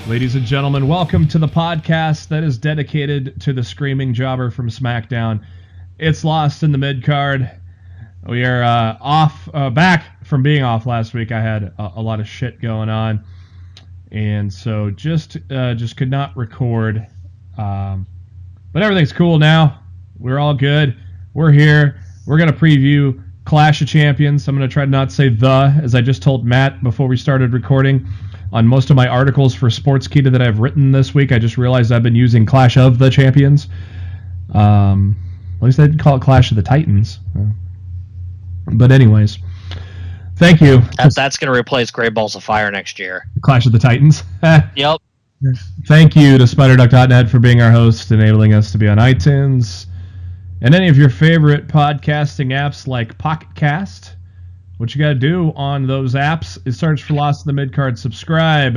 Ladies and gentlemen, welcome to the podcast that is dedicated to the screaming jobber from SmackDown. It's Lost in the Midcard. We are back from being off last week. I had a lot of shit going on, and so just could not record. But everything's cool now. We're all good. We're here. We're going to preview Clash of Champions. I'm going to try to not say the, as I just told Matt before we started recording. On most of my articles for Sportskeeda that I've written this week, I just realized I've been using Clash of the Champions. At least I didn't call it Clash of the Titans. But anyways, thank you. That's going to replace Great Balls of Fire next year. Clash of the Titans. Yep. Thank you to SpiderDuck.net for being our host, enabling us to be on iTunes and any of your favorite podcasting apps like Pocket Cast. What you got to do on those apps is search for Lost in the Midcard, subscribe.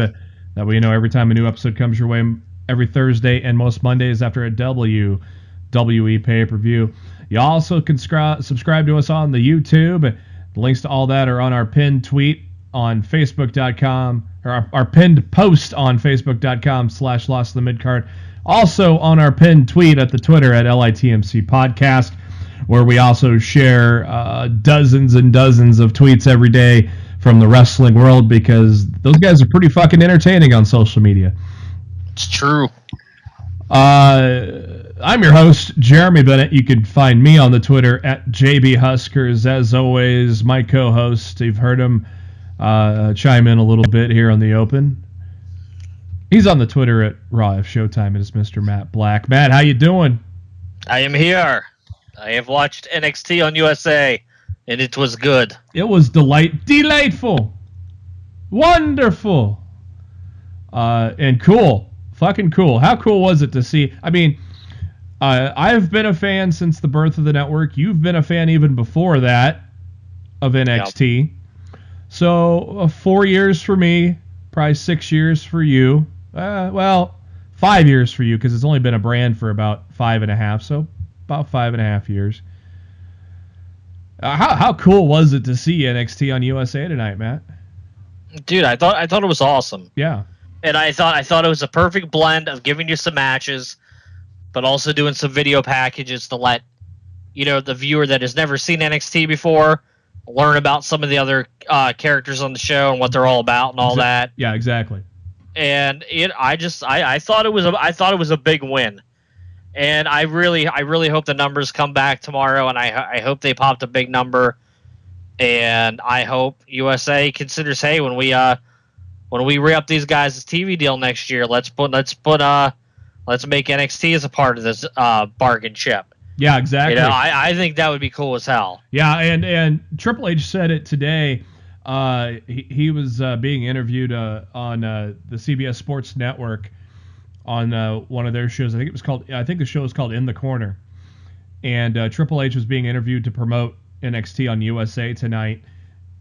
That way you know every time a new episode comes your way every Thursday and most Mondays after a WWE pay-per-view. You also can subscribe to us on the YouTube. The links to all that are on our pinned tweet on Facebook.com, or our pinned post on Facebook.com/Lost in the Midcard. Also on our pinned tweet at the Twitter at LITMC Podcast, where we also share dozens and dozens of tweets every day from the wrestling world, because those guys are pretty fucking entertaining on social media. It's true. I'm your host, Jeremy Bennett. You can find me on the Twitter at JBHuskers. As always, my co-host, you've heard him chime in a little bit here on the open. He's on the Twitter at Raw F Showtime, and it's Mr. Matt Black. Matt, how you doing? I am here. I have watched NXT on USA, and it was good. It was delightful, wonderful, and cool. Fucking cool. How cool was it to see? I mean, I've been a fan since the birth of the network. You've been a fan even before that of NXT. Yep. So 4 years for me, probably 6 years for you. 5 years for you, because it's only been a brand for about 5.5, so about 5.5 years. How cool was it to see NXT on USA tonight, Matt? Dude, I thought it was awesome. Yeah. And I thought it was a perfect blend of giving you some matches, but also doing some video packages to let the viewer that has never seen NXT before learn about some of the other characters on the show and what they're all about and all that. Yeah, exactly. And I thought it was a big win. And I really hope the numbers come back tomorrow, and I hope they popped a big number. And I hope USA considers, hey, when we re-up these guys' TV deal next year, let's make NXT as a part of this bargain chip. Yeah, exactly. I think that would be cool as hell. Yeah, and Triple H said it today. He was being interviewed on the CBS Sports Network on one of their shows. I think the show was called In the Corner. And Triple H was being interviewed to promote NXT on USA tonight.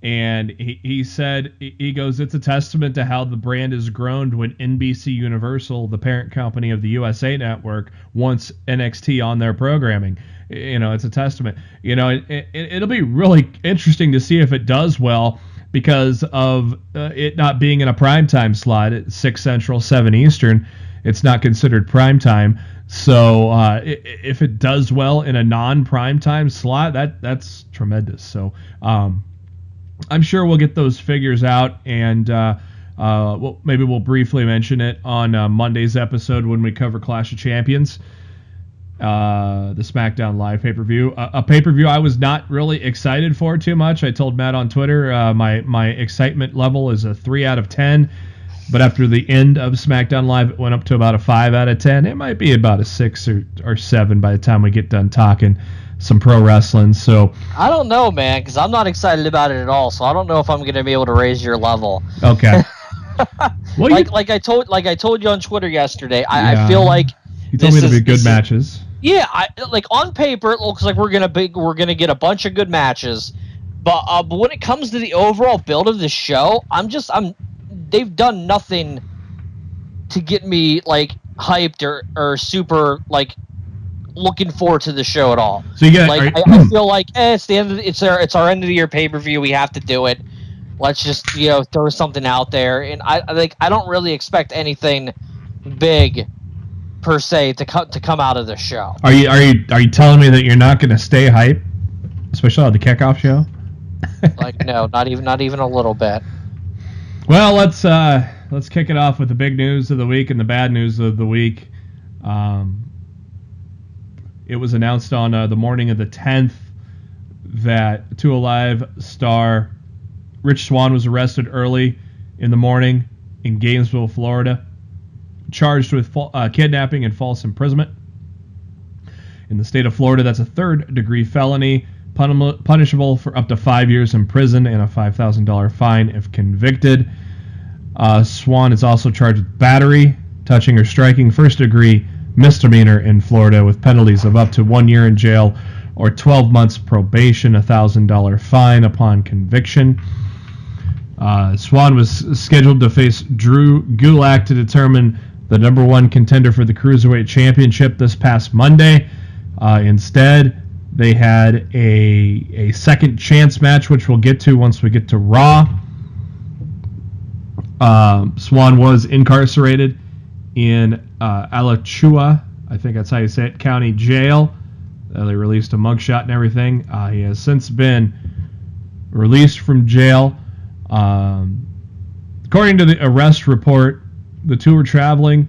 And he said, he goes, it's a testament to how the brand has grown when NBC Universal, the parent company of the USA Network, wants NXT on their programming. It's a testament. It'll be really interesting to see if it does well, because of it not being in a primetime slot at 6 Central, 7 Eastern. It's not considered primetime. So if it does well in a non-primetime slot, that's tremendous. So I'm sure we'll get those figures out, and maybe we'll briefly mention it on Monday's episode when we cover Clash of Champions, the SmackDown Live pay-per-view. A pay-per-view I was not really excited for too much. I told Matt on Twitter my excitement level is a 3 out of 10, but after the end of SmackDown Live, it went up to about a 5 out of 10. It might be about a 6 or 7 by the time we get done talking some pro wrestling. So I don't know, man, because I'm not excited about it at all. So I don't know if I'm going to be able to raise your level. Okay. Well, like I told you on Twitter yesterday, I feel like You told me there'd be good matches. Yeah, like on paper, it looks like we're gonna get a bunch of good matches, but when it comes to the overall build of the show, they've done nothing to get me like hyped or super like looking forward to the show at all. So you get like I feel like it's the end of it's our end of the year pay-per-view. We have to do it. Let's just throw something out there, and I don't really expect anything big per se to come out of the show. Are you telling me that you're not going to stay hype, especially on the kickoff show? Like no, not even a little bit. Well, let's kick it off with the big news of the week and the bad news of the week. It was announced on the morning of the 10th that 2 Alive star Rich Swann was arrested early in the morning in Gainesville, Florida, charged with kidnapping and false imprisonment. In the state of Florida, that's a third-degree felony, punishable for up to 5 years in prison and a $5,000 fine if convicted. Swann is also charged with battery, touching or striking, first-degree misdemeanor in Florida with penalties of up to 1 year in jail or 12 months probation, a $1,000 fine upon conviction. Swann was scheduled to face Drew Gulak to determine the number one contender for the Cruiserweight Championship this past Monday. Instead, they had a second chance match, which we'll get to once we get to Raw. Swann was incarcerated in Alachua, I think that's how you say it, County Jail. They released a mugshot and everything. He has since been released from jail. According to the arrest report, the two were traveling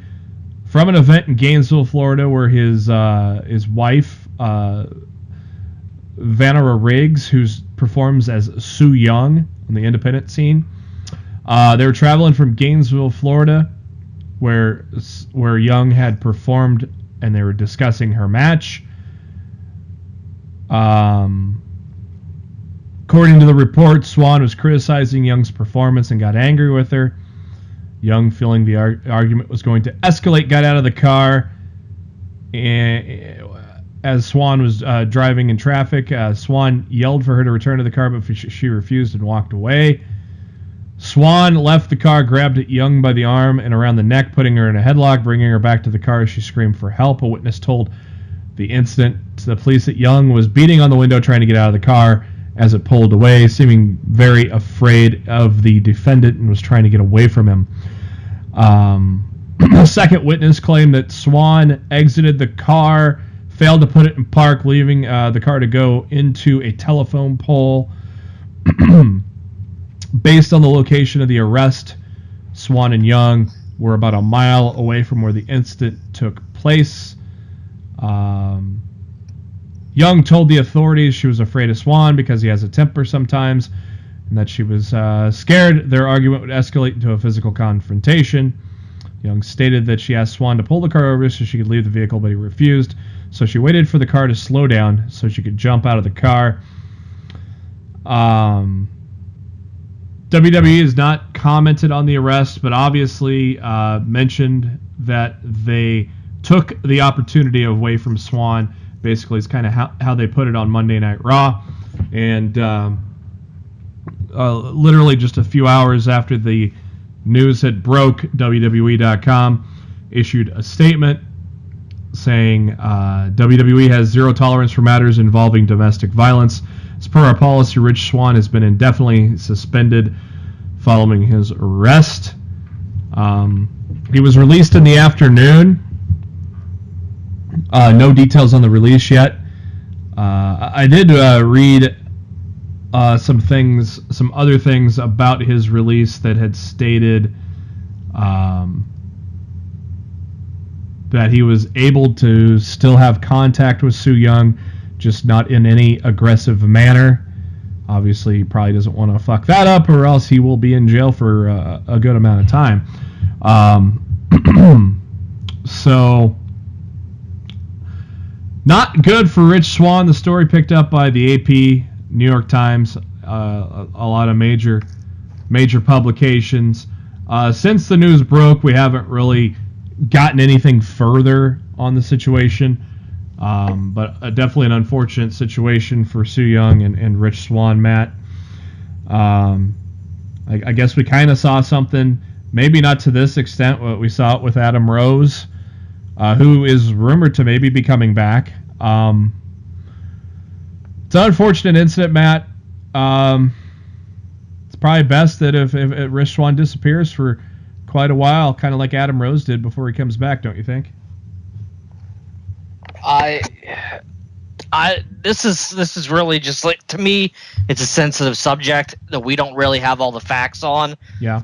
from an event in Gainesville, Florida, where his wife, Vanessa Riggs, who performs as Sue Young on the independent scene, they were traveling from Gainesville, Florida, where Young had performed, and they were discussing her match. According to the report, Swann was criticizing Young's performance and got angry with her. Young, feeling the argument was going to escalate, got out of the car. And as Swann was driving in traffic, Swann yelled for her to return to the car, but she refused and walked away. Swann left the car, grabbed Young by the arm and around the neck, putting her in a headlock, bringing her back to the car as she screamed for help. A witness told the incident to the police that Young was beating on the window trying to get out of the car as it pulled away, seeming very afraid of the defendant and was trying to get away from him. A second witness claimed that Swann exited the car, failed to put it in park, leaving the car to go into a telephone pole. Based on the location of the arrest, Swann and Young were about a mile away from where the incident took place. Young told the authorities she was afraid of Swann because he has a temper sometimes, and that she was scared their argument would escalate into a physical confrontation. Young stated that she asked Swann to pull the car over so she could leave the vehicle, but he refused. So she waited for the car to slow down so she could jump out of the car. WWE has not commented on the arrest, but obviously mentioned that they took the opportunity away from Swann. Basically, is kind of how they put it on Monday Night Raw. And literally just a few hours after the news had broke, WWE.com issued a statement saying WWE has zero tolerance for matters involving domestic violence. As per our policy, Rich Swann has been indefinitely suspended following his arrest. He was released in the afternoon. No details on the release yet. I did read some other things about his release that had stated that he was able to still have contact with Sue Young, just not in any aggressive manner. Obviously, he probably doesn't want to fuck that up, or else he will be in jail for a good amount of time. So, not good for Rich Swann. The story picked up by the AP, New York Times, a lot of major publications. Since the news broke, we haven't really gotten anything further on the situation. But definitely an unfortunate situation for Su Yung and Rich Swann, Matt. I guess we kind of saw something, maybe not to this extent, but we saw it with Adam Rose, who is rumored to maybe be coming back. It's an unfortunate incident, Matt. It's probably best that if Rich Swann disappears for quite a while, kind of like Adam Rose did before he comes back, don't you think? This is really just like, to me, it's a sensitive subject that we don't really have all the facts on. Yeah.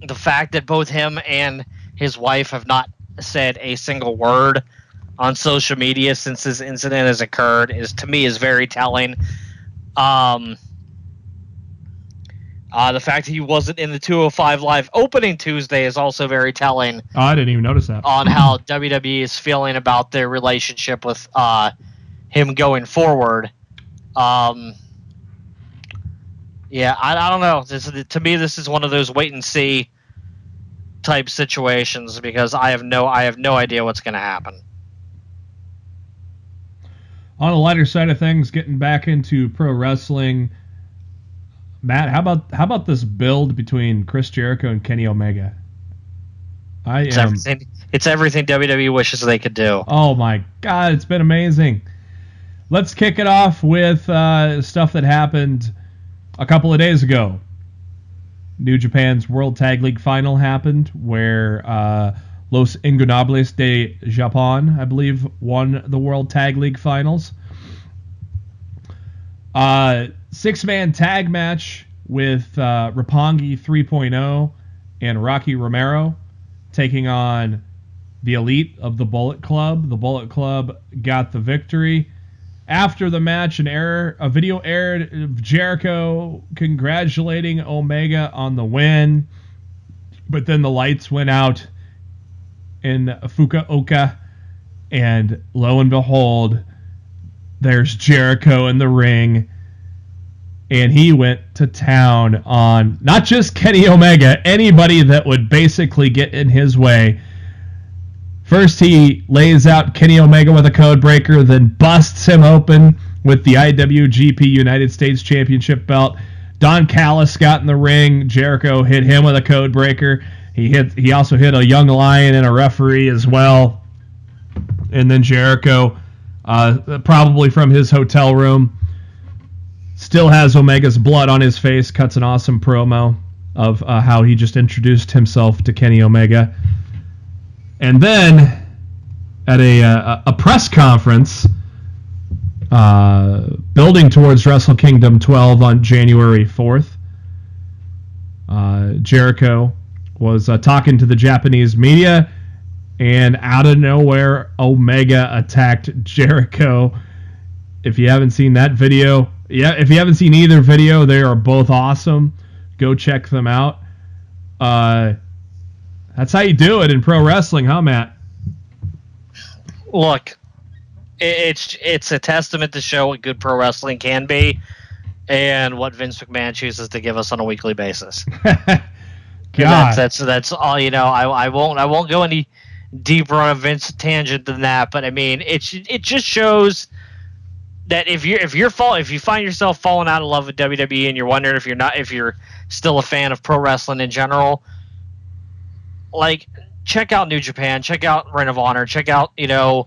The fact that both him and his wife have not said a single word on social media since this incident has occurred to me is very telling. The fact that he wasn't in the 205 Live opening Tuesday is also very telling. Oh, I didn't even notice that. On how WWE is feeling about their relationship with him going forward. Yeah, I don't know. To me, this is one of those wait and see type situations because I have no idea what's going to happen. On the lighter side of things, getting back into pro wrestling, Matt, how about this build between Chris Jericho and Kenny Omega? It's everything WWE wishes they could do. Oh my God, it's been amazing. Let's kick it off with stuff that happened a couple of days ago. New Japan's World Tag League Final happened, where Los Ingobernables de Japón, I believe, won the World Tag League Finals. 6-man tag match with Roppongi 3.0 and Rocky Romero taking on the Elite of the Bullet Club. The Bullet Club got the victory. After the match, a video aired of Jericho congratulating Omega on the win, but then the lights went out in Fukuoka, and lo and behold, there's Jericho in the ring, and he went to town on not just Kenny Omega, anybody that would basically get in his way. First, he lays out Kenny Omega with a code breaker, then busts him open with the IWGP United States Championship belt. Don Callis got in the ring. Jericho hit him with a code breaker. He also hit a young lion and a referee as well. And then Jericho, probably from his hotel room, still has Omega's blood on his face, cuts an awesome promo of how he just introduced himself to Kenny Omega. And then, at a press conference, building towards Wrestle Kingdom 12 on January 4th, Jericho was talking to the Japanese media, and out of nowhere, Omega attacked Jericho. If you haven't seen that video, if you haven't seen either video, they are both awesome. Go check them out. That's how you do it in pro wrestling, huh, Matt? Look, it's a testament to show what good pro wrestling can be, and what Vince McMahon chooses to give us on a weekly basis. God, that's all. I won't go any deeper on a Vince tangent than that. But I mean, it just shows that if you find yourself falling out of love with WWE and you're wondering if you're still a fan of pro wrestling in general. Like, check out New Japan, check out Ring of Honor, check out even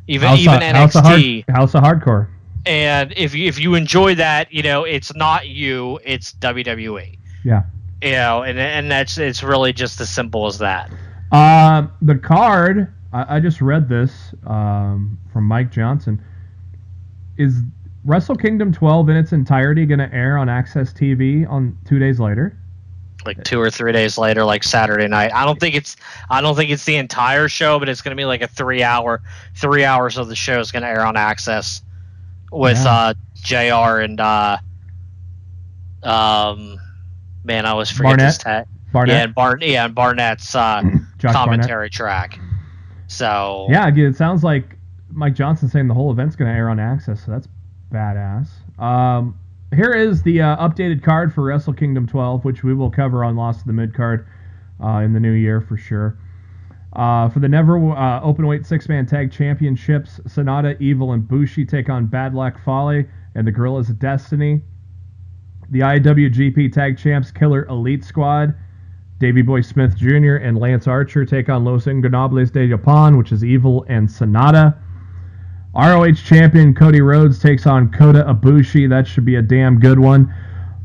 NXT, House of Hardcore. And if you enjoy that, it's not you, it's WWE. Yeah. And it's really just as simple as that. The card, I just read this from Mike Johnson. Is Wrestle Kingdom 12 in its entirety going to air on Access TV on 2 days later? Like 2 or 3 days later, like Saturday night. I don't think it's the entire show, but it's going to be like a 3 hours of the show is going to air on Access with JR and man, I always forget this tag. Barnett. And Barnett's commentary track. So yeah, it sounds like Mike Johnson saying the whole event's going to air on Access, so that's badass. Here is the updated card for Wrestle Kingdom 12, which we will cover on Lost to the Midcard in the new year for sure. For the Never Openweight Six-Man Tag Championships, Sonata, Evil, and Bushi take on Bad Luck Fale and the Gorillas of Destiny. The IWGP Tag Champs Killer Elite Squad, Davey Boy Smith Jr. and Lance Archer take on Los Ingobernables de Japan, which is Evil and Sonata. ROH Champion Cody Rhodes takes on Kota Ibushi. That should be a damn good one.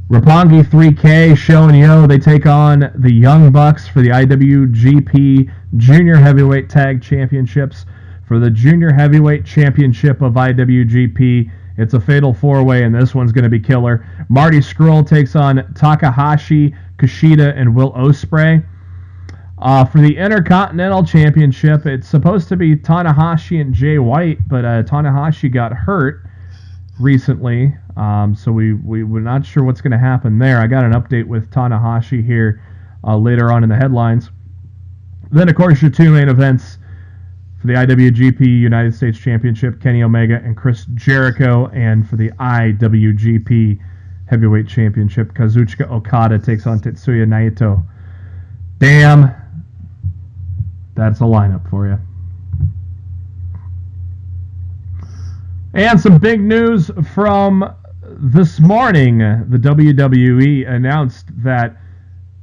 Roppongi 3K, Sho and Yo, they take on the Young Bucks for the IWGP Junior Heavyweight Tag Championships. For the Junior Heavyweight Championship of IWGP, it's a fatal four-way, and this one's going to be killer. Marty Scurll takes on Takahashi, Kushida, and Will Ospreay. For the Intercontinental Championship, it's supposed to be Tanahashi and Jay White, but Tanahashi got hurt recently, so we're not sure what's going to happen there. I got an update with Tanahashi here later on in the headlines. Then, of course, your two main events for the IWGP United States Championship, Kenny Omega and Chris Jericho, and for the IWGP Heavyweight Championship, Kazuchika Okada takes on Tetsuya Naito. Damn, that's a lineup for you. And some big news from this morning. The WWE announced that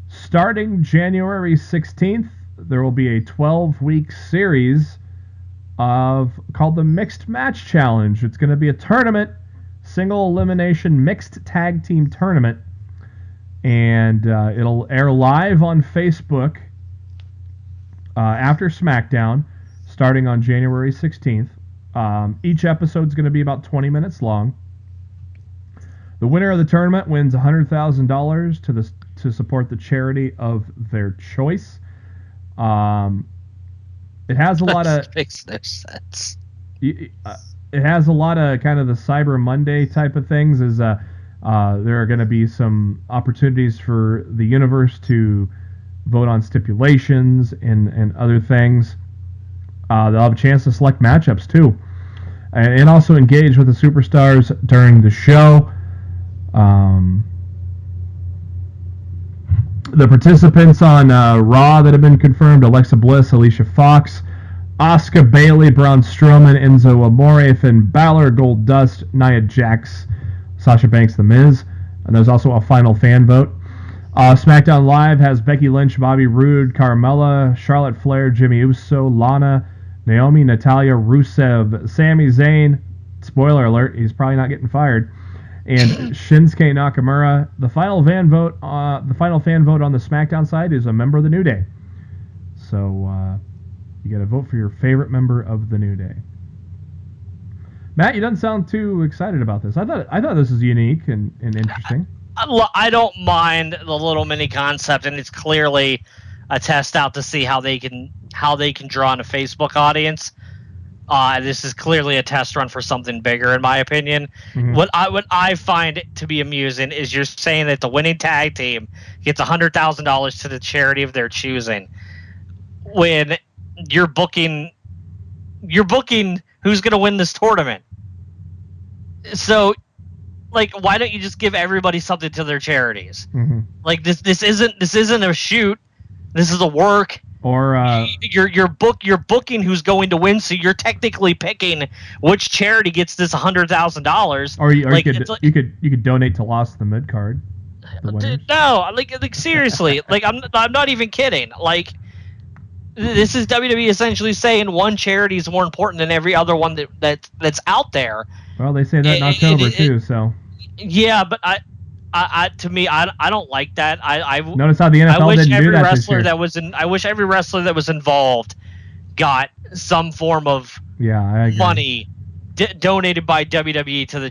starting January 16th, there will be a 12-week series called the Mixed Match Challenge. It's going to be a tournament, single elimination mixed tag team tournament, and it'll air live on Facebook after SmackDown, starting on January 16th. Each episode's going to be about 20 minutes long. The winner of the tournament wins $100,000 to support the charity of their choice. It has a lot of makes no sense. It has a lot of kind of the Cyber Monday type of things. There are going to be some opportunities for the universe to vote on stipulations and other things. They'll have a chance to select matchups too, and also engage with the superstars during the show. The participants on Raw that have been confirmed: Alexa Bliss, Alicia Fox, Asuka, Bayley, Braun Strowman, Enzo Amore, Finn Balor, Goldust, Nia Jax, Sasha Banks, The Miz. And there's also a final fan vote. SmackDown Live has Becky Lynch, Bobby Roode, Carmella, Charlotte Flair, Jimmy Uso, Lana, Naomi, Natalya, Rusev, Sami Zayn. Spoiler alert, he's probably not getting fired. And Shinsuke Nakamura. The final fan vote on the SmackDown side is a member of the New Day. So you got to vote for your favorite member of the New Day. Matt, you don't sound too excited about this. I thought this was unique and interesting. I don't mind the little mini concept, and it's clearly a test out to see how they can draw in a Facebook audience. This is clearly a test run for something bigger, in my opinion. Mm-hmm. What I find to be amusing is you're saying that the winning tag team gets $100,000 to the charity of their choosing, when you're booking who's going to win this tournament. So, like, why don't you just give everybody something to their charities? Mm-hmm. Like, this isn't a shoot. This is a work. Or you're booking who's going to win, so you're technically picking which charity gets this $100,000. Or you could donate to Lost the Midcard. No, like seriously, like I'm not even kidding. Like, this is WWE essentially saying one charity is more important than every other one that's out there. Well, they say that in October too. So yeah, but to me, I don't like that. I notice how the NFL didn't do that this year. I wish every wrestler that was involved got some form of money donated by WWE to the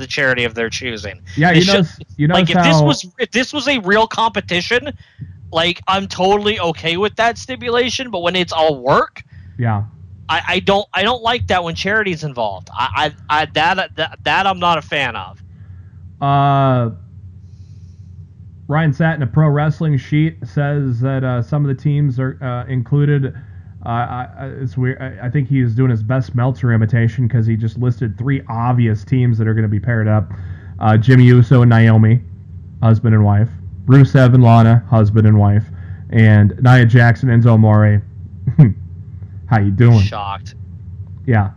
charity of their choosing. Yeah, you know, like if this was a real competition, like, I'm totally okay with that stipulation. But when it's all work, yeah, I don't like that when charity's involved. That I'm not a fan of. Ryan Satin, a Pro Wrestling Sheet, says that some of the teams are included. It's weird. I think he is doing his best Meltzer imitation, because he just listed 3 obvious teams that are going to be paired up. Jimmy Uso and Naomi, husband and wife. Rusev and Lana, husband and wife. And Nia Jax and Enzo Amore, How you doing? Shocked. Yeah.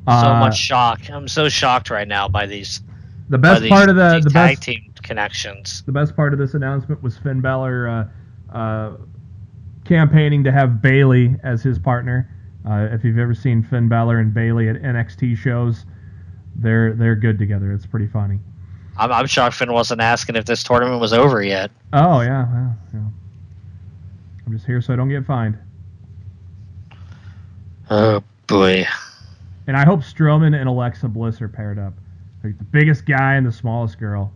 So much shock. I'm so shocked right now by these. The best part of the tag team connections. The best part of this announcement was Finn Balor campaigning to have Bayley as his partner. If you've ever seen Finn Balor and Bayley at NXT shows, they're good together. It's pretty funny. I'm shocked Finn wasn't asking if this tournament was over yet. Oh yeah, yeah. I'm just here so I don't get fined. Oh boy. And I hope Strowman and Alexa Bliss are paired up. Like the biggest guy and the smallest girl.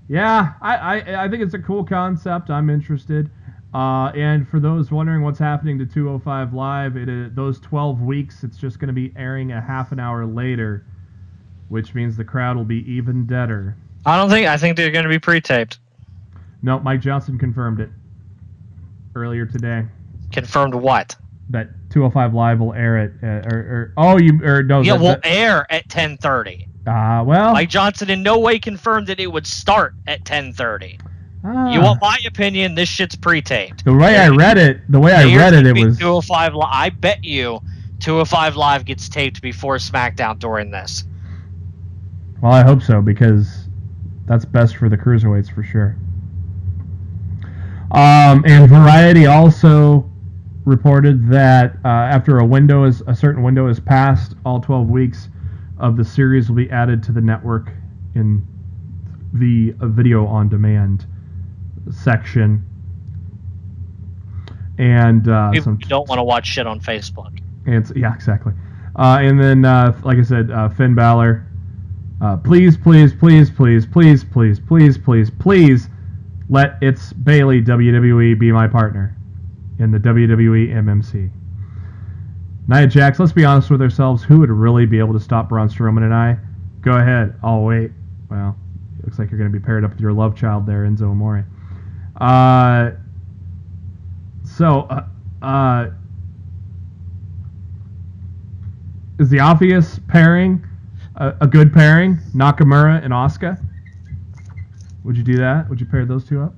Yeah, I think it's a cool concept. I'm interested. And for those wondering what's happening to 205 Live, those 12 weeks, it's just going to be airing a half an hour later, which means the crowd will be even deader. I think they're going to be pre-taped. No, Mike Johnson confirmed it earlier today. Confirmed what? That 205 Live will air it. Will air at 10:30. Well, Mike Johnson in no way confirmed that it would start at 10:30. You want my opinion? This shit's pre-taped. The way I read it, it was 205 Live. I bet you 205 Live gets taped before SmackDown during this. Well, I hope so, because that's best for the cruiserweights for sure. And Variety also reported that after a certain window is passed, all 12 weeks of the series will be added to the network in the video on demand section. And you don't want to watch shit on Facebook. And yeah, exactly. And then, like I said, Finn Balor, please let It's Bayley WWE be my partner in the WWE MMC. Nia Jax, let's be honest with ourselves. Who would really be able to stop Braun Strowman and I? Go ahead. I'll wait. Well, it looks like you're going to be paired up with your love child there, Enzo Amore. Is the obvious pairing a good pairing? Nakamura and Asuka? Would you do that? Would you pair those two up?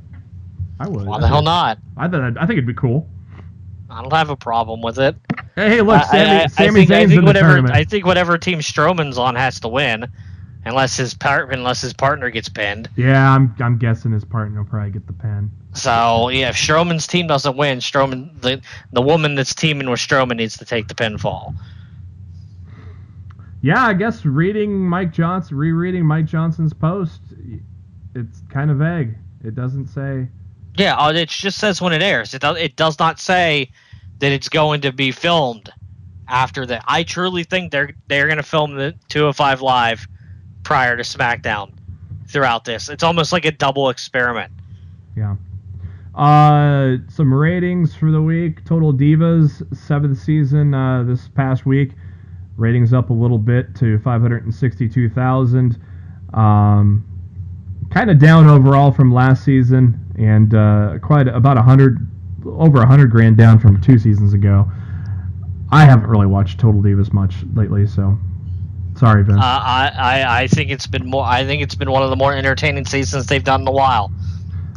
I would. Why the hell not? I think it'd be cool. I don't have a problem with it. Hey, look, Sami Zayn's in the tournament. I think whatever team Strowman's on has to win, unless his partner gets pinned. Yeah, I'm guessing his partner will probably get the pin. So yeah, if Strowman's team doesn't win, the woman that's teaming with Strowman needs to take the pinfall. Yeah, I guess rereading Mike Johnson's post, it's kind of vague. It doesn't say. Yeah, it just says when it airs. It does not say that it's going to be filmed after that. I truly think they're going to film the 205 Live prior to SmackDown throughout this. It's almost like a double experiment. Yeah. Some ratings for the week. Total Divas, 7th season this past week. Ratings up a little bit to 562,000. Kind of down overall from last season, and about over 100 grand down from 2 seasons ago. I haven't really watched Total Divas much lately, so sorry, Vince. I think it's been more. I think it's been one of the more entertaining seasons they've done in a while.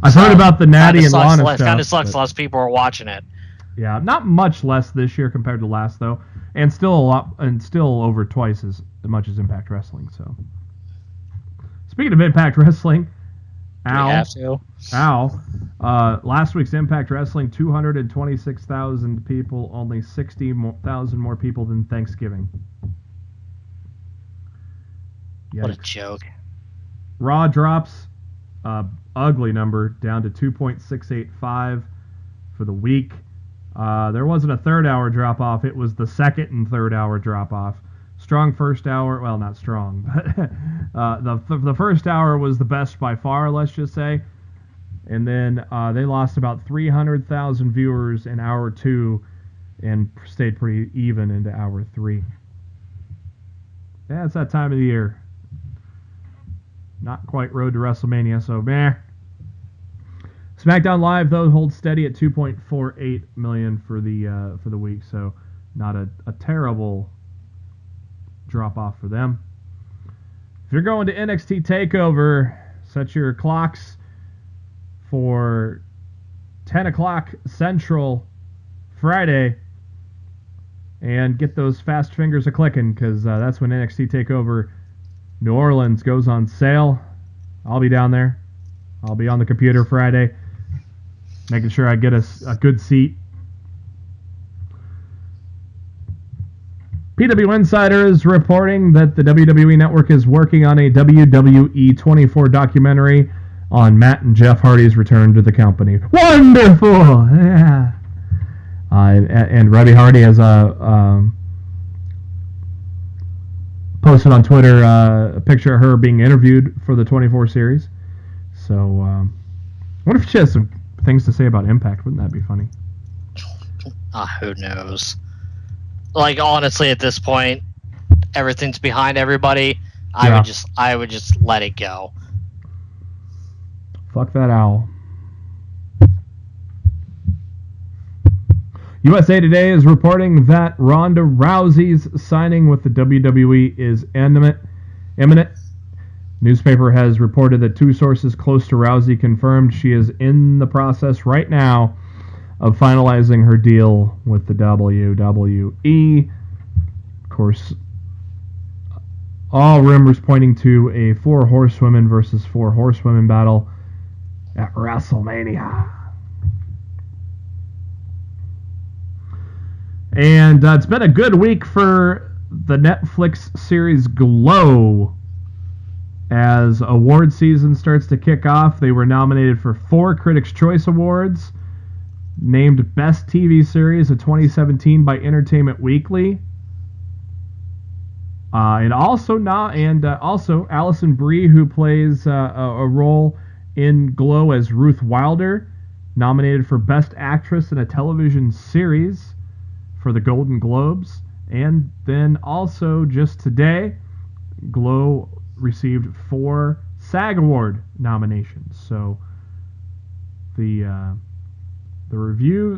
I've heard about the Natty and Lana stuff. It kind of sucks. Less people are watching it. Yeah, not much less this year compared to last though, and still a lot, and still over twice as much as Impact Wrestling. So, speaking of Impact Wrestling, last week's Impact Wrestling, 226,000 people, only 60,000 more people than Thanksgiving. Yikes. What a joke. Raw drops, ugly number, down to 2.685 for the week. There wasn't a third hour drop off. It was the second and third hour drop off. Strong first hour. Well, not strong, but the first hour was the best by far, let's just say. And then they lost about 300,000 viewers in hour 2 and stayed pretty even into hour 3. Yeah, it's that time of the year. Not quite road to WrestleMania, so meh. SmackDown Live, though, holds steady at 2.48 million for the week, so not a terrible drop off for them. If you're going to NXT TakeOver, set your clocks for 10 o'clock Central Friday. And get those fast fingers a-clicking, because that's when NXT TakeOver New Orleans goes on sale. I'll be down there. I'll be on the computer Friday, making sure I get a good seat. PW Insider is reporting that the WWE Network is working on a WWE 24 documentary on Matt and Jeff Hardy's return to the company. Wonderful! Yeah. And Rebby Hardy has posted on Twitter a picture of her being interviewed for the 24 series. So, I wonder if she has some things to say about Impact. Wouldn't that be funny? Who knows? Like, honestly, at this point, everything's behind everybody. Yeah. I would just let it go. Fuck that owl. USA Today is reporting that Ronda Rousey's signing with the WWE is imminent. Newspaper has reported that two sources close to Rousey confirmed she is in the process right now of finalizing her deal with the WWE. Of course, all rumors pointing to a 4 horsewomen versus 4 horsewomen battle at WrestleMania. And it's been a good week for the Netflix series Glow. As award season starts to kick off, they were nominated for 4 Critics' Choice Awards, named Best TV Series of 2017 by Entertainment Weekly. And also Alison Brie, who plays a role in Glow as Ruth Wilder, nominated for Best Actress in a Television Series for the Golden Globes. And then also just today, Glow received 4 SAG Award nominations. So the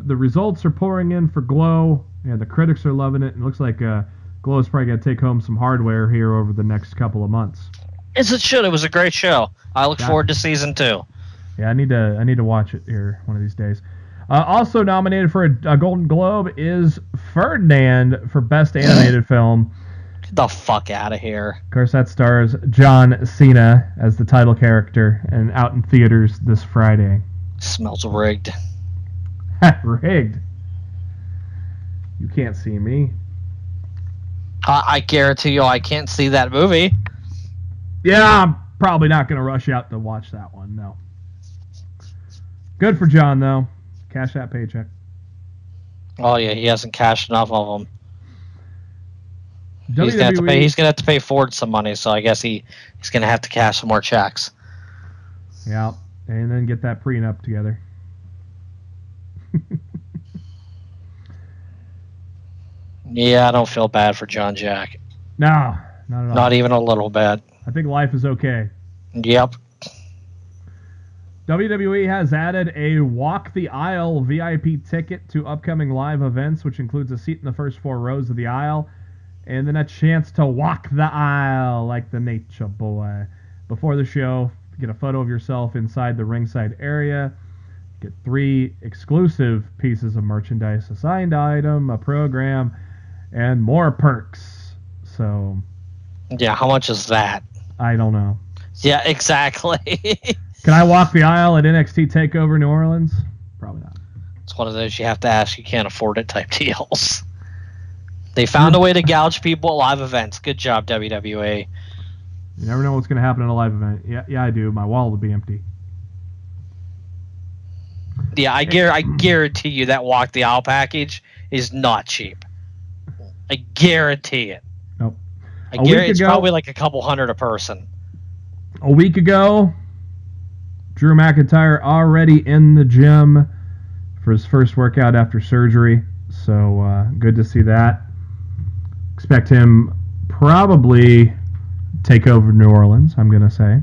results are pouring in for Glow, and the critics are loving it. It looks like Glow is probably going to take home some hardware here over the next couple of months. As it should. It was a great show. I look forward to season 2. Yeah, I need to watch it here one of these days. Also nominated for a Golden Globe is Ferdinand for Best Animated Film. Get the fuck out of here. Of course, that stars John Cena as the title character, and out in theaters this Friday. Smells rigged. Rigged? You can't see me. I guarantee you I can't see that movie. Yeah, I'm probably not going to rush out to watch that one, no. Good for John, though. Cash that paycheck. Oh, yeah, he hasn't cashed enough of them. WWE, He's gonna have to pay Ford some money, so I guess he's gonna have to cash some more checks. Yeah, and then get that prenup together. Yeah, I don't feel bad for John Jack. No, not at all. Not even a little bit. I think life is okay. Yep. WWE has added a Walk the Aisle VIP ticket to upcoming live events, which includes a seat in the first 4 rows of the aisle, and then a chance to walk the aisle like the Nature Boy. Before the show, get a photo of yourself inside the ringside area, get 3 exclusive pieces of merchandise, a signed item, a program, and more perks. So, yeah, how much is that? I don't know. Yeah, exactly. Can I walk the aisle at NXT TakeOver New Orleans? Probably not. It's one of those you have to ask, you can't afford it type deals. They found a way to gouge people at live events. Good job, WWE. You never know what's going to happen at a live event. Yeah, I do. My wallet will be empty. Yeah, I guarantee you that walk the aisle package is not cheap. I guarantee it. Nope. I guarantee it's probably like a couple $100 a person. A week ago, Drew McIntyre already in the gym for his first workout after surgery. So good to see that. Expect him probably take over New Orleans, I'm going to say.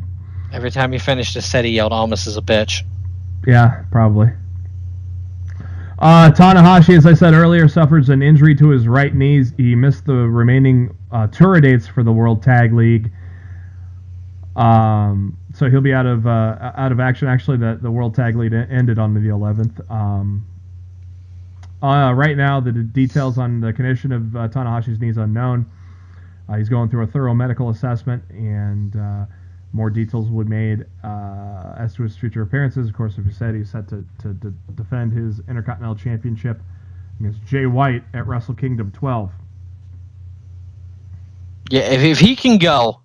Every time he finished a set, he yelled, "Almas is a bitch." Yeah, probably. Tanahashi, as I said earlier, suffers an injury to his right knee. He missed the remaining tour dates for the World Tag League. So he'll be out of action. Actually, the World Tag League ended on the 11th. Right now, the details on the condition of Tanahashi's knee is unknown. He's going through a thorough medical assessment, and more details will be made as to his future appearances. Of course, as we said, he's set to defend his Intercontinental Championship against Jay White at Wrestle Kingdom 12. Yeah, if he can go,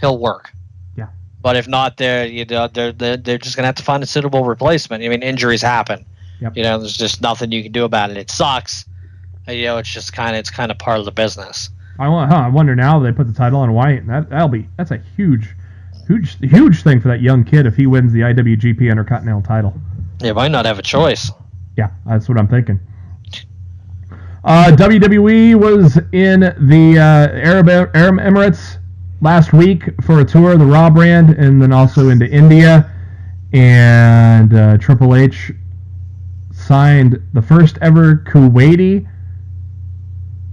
he'll work. Yeah. But if not, they're just gonna have to find a suitable replacement. I mean, injuries happen. Yep. There's just nothing you can do about it. It sucks. It's just kind of part of the business. I wonder now they put the title on White, and that's a huge thing for that young kid if he wins the IWGP Intercontinental title. Yeah, might not have a choice. Yeah, that's what I'm thinking. WWE was in the Arab Emirates last week for a tour of the Raw brand, and then also into India. And Triple H signed the first ever Kuwaiti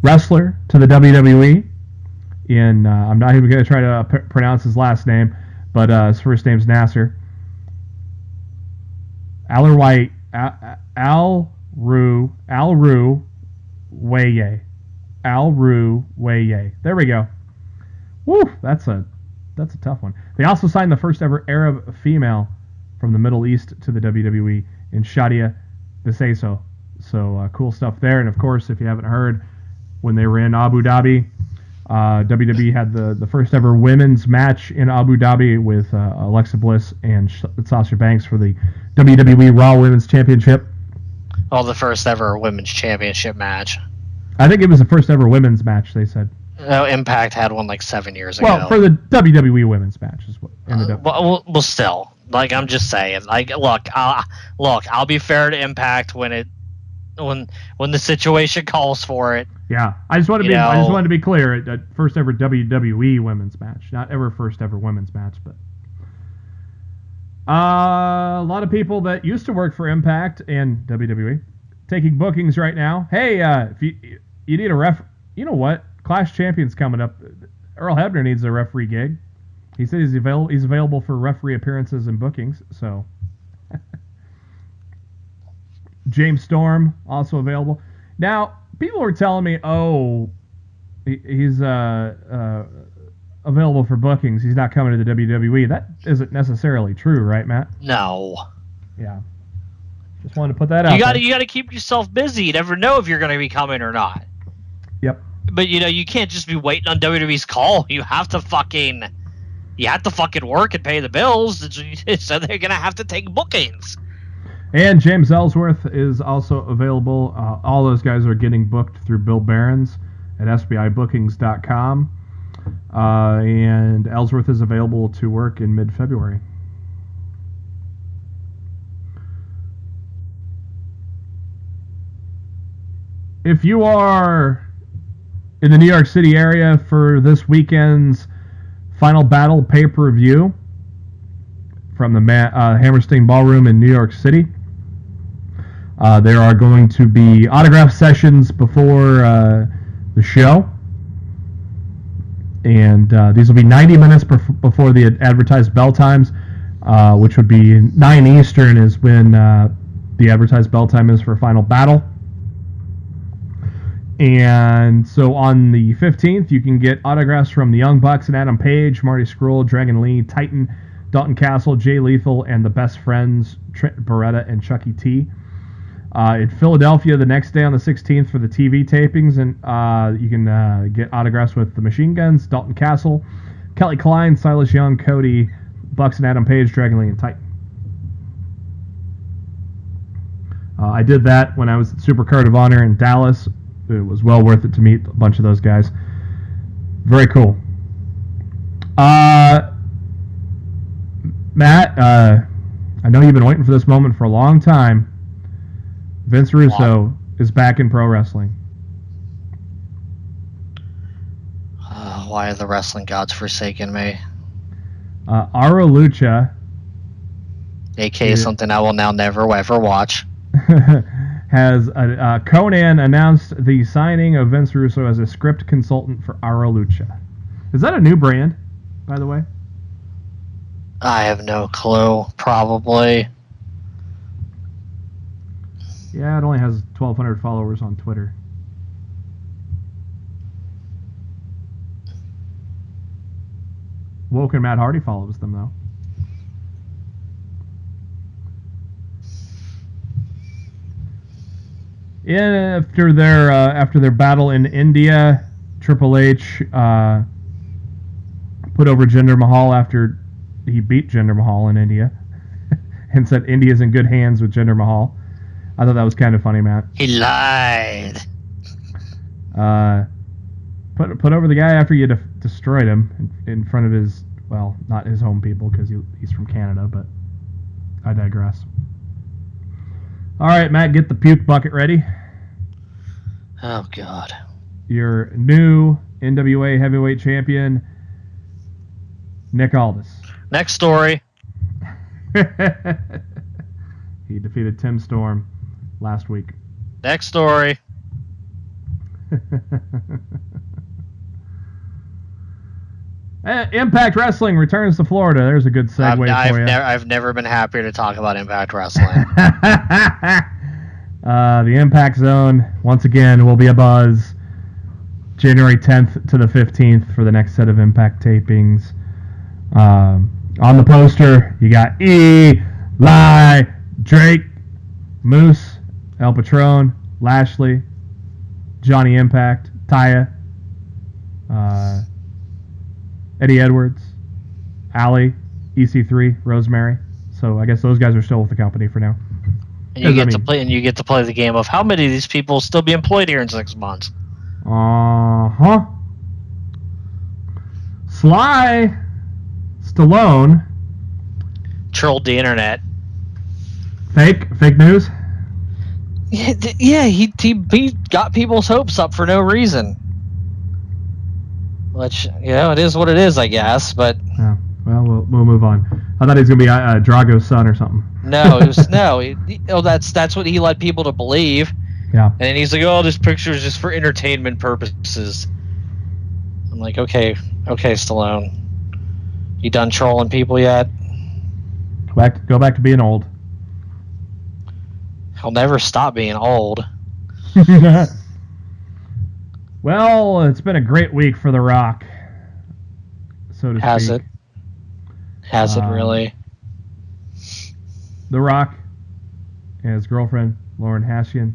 wrestler to the WWE. I'm not even going to try to pronounce his last name, but his first name's Nasser. Al-Ruwaye. Al-Ruwaye. There we go. Woo, that's a tough one. They also signed the first ever Arab female from the Middle East to the WWE in Shadia Bisseso. So cool stuff there. And of course, if you haven't heard, when they were in Abu Dhabi, WWE had the first ever women's match in Abu Dhabi with Alexa Bliss and Sasha Banks for the WWE Raw Women's Championship. Oh, the first ever women's championship match. I think it was the first ever women's match, they said. Oh, Impact had one like 7 years ago. Well, for the WWE women's match is what ended up. Well, still, like I'm just saying, like look, I'll be fair to Impact when the situation calls for it. Yeah, I just wanted to be clear. That first ever WWE women's match, not ever first ever women's match, but a lot of people that used to work for Impact and WWE taking bookings right now. Hey, if you need a ref, you know what? Clash Champion's coming up. Earl Hebner needs a referee gig. He said he's available for referee appearances and bookings. So James Storm also available. Now people were telling me, he's available for bookings. He's not coming to the WWE. That isn't necessarily true, right, Matt? No. Yeah. Just wanted to put that out. You got to keep yourself busy. You never know if you're going to be coming or not. Yep. But you can't just be waiting on WWE's call. You have to fucking work and pay the bills. So they're going to have to take bookings. And James Ellsworth is also available. All those guys are getting booked through Bill Behrens at SBIBookings.com. And Ellsworth is available to work in mid-February. If you are in the New York City area for this weekend's Final Battle pay-per-view from the Hammerstein Ballroom in New York City, there are going to be autograph sessions before the show. And these will be 90 minutes before the advertised bell times, which would be 9 Eastern is when the advertised bell time is for Final Battle. And so on the 15th, you can get autographs from the Young Bucks and Adam Page, Marty Scurll, Dragon Lee, Titan, Dalton Castle, Jay Lethal, and the Best Friends, Trent Beretta and Chucky T. In Philadelphia the next day on the 16th for the TV tapings, and you can get autographs with the Machine Guns, Dalton Castle, Kelly Klein, Silas Young, Cody, Bucks and Adam Page, Dragon Lee, and Titan. I did that when I was at Supercard of Honor in Dallas. It was well worth it to meet a bunch of those guys. Very cool. Matt, I know you've been waiting for this moment for a long time. Vince Russo is back in pro wrestling. Why have the wrestling gods forsaken me? Aro Lucha, a.k.a. something I will now never ever watch, has Conan announced the signing of Vince Russo as a script consultant for Aro Lucha. Is that a new brand, by the way? I have no clue. Probably. Yeah, it only has 1,200 followers on Twitter. Woken Matt Hardy follows them, though. Yeah, after their battle in India, Triple H put over Jinder Mahal after he beat Jinder Mahal in India, and said India's in good hands with Jinder Mahal. I thought that was kind of funny, Matt. He lied. Put over the guy after you destroyed him in front of his, well, not his home people because he's from Canada, but I digress. All right, Matt, get the puke bucket ready. Oh, God. Your new NWA heavyweight champion, Nick Aldis. Next story. He defeated Tim Storm last week. Next story. Impact Wrestling returns to Florida. There's a good segue for you. I've never been happier to talk about Impact Wrestling. The Impact Zone, once again, will be a buzz January 10th to the 15th for the next set of Impact tapings. On the poster, you got Eli, Drake, Moose, El Patron, Lashley, Johnny Impact, Taya, Eddie Edwards, Allie, EC3, Rosemary. So I guess those guys are still with the company for now. And you get to play the game of how many of these people will still be employed here in 6 months. Uh-huh. Sly Stallone Trolled the internet. Fake news? Yeah, he got people's hopes up for no reason. Which, it is what it is, I guess, but... Yeah, well, we'll move on. I thought he was going to be Drago's son or something. No, it was... that's what he led people to believe. Yeah. And he's like, oh, this picture is just for entertainment purposes. I'm like, okay, Stallone. You done trolling people yet? Go back to being old. He'll never stop being old. Well, it's been a great week for The Rock, so to speak. Has it? Has it really? The Rock and his girlfriend, Lauren Hashian,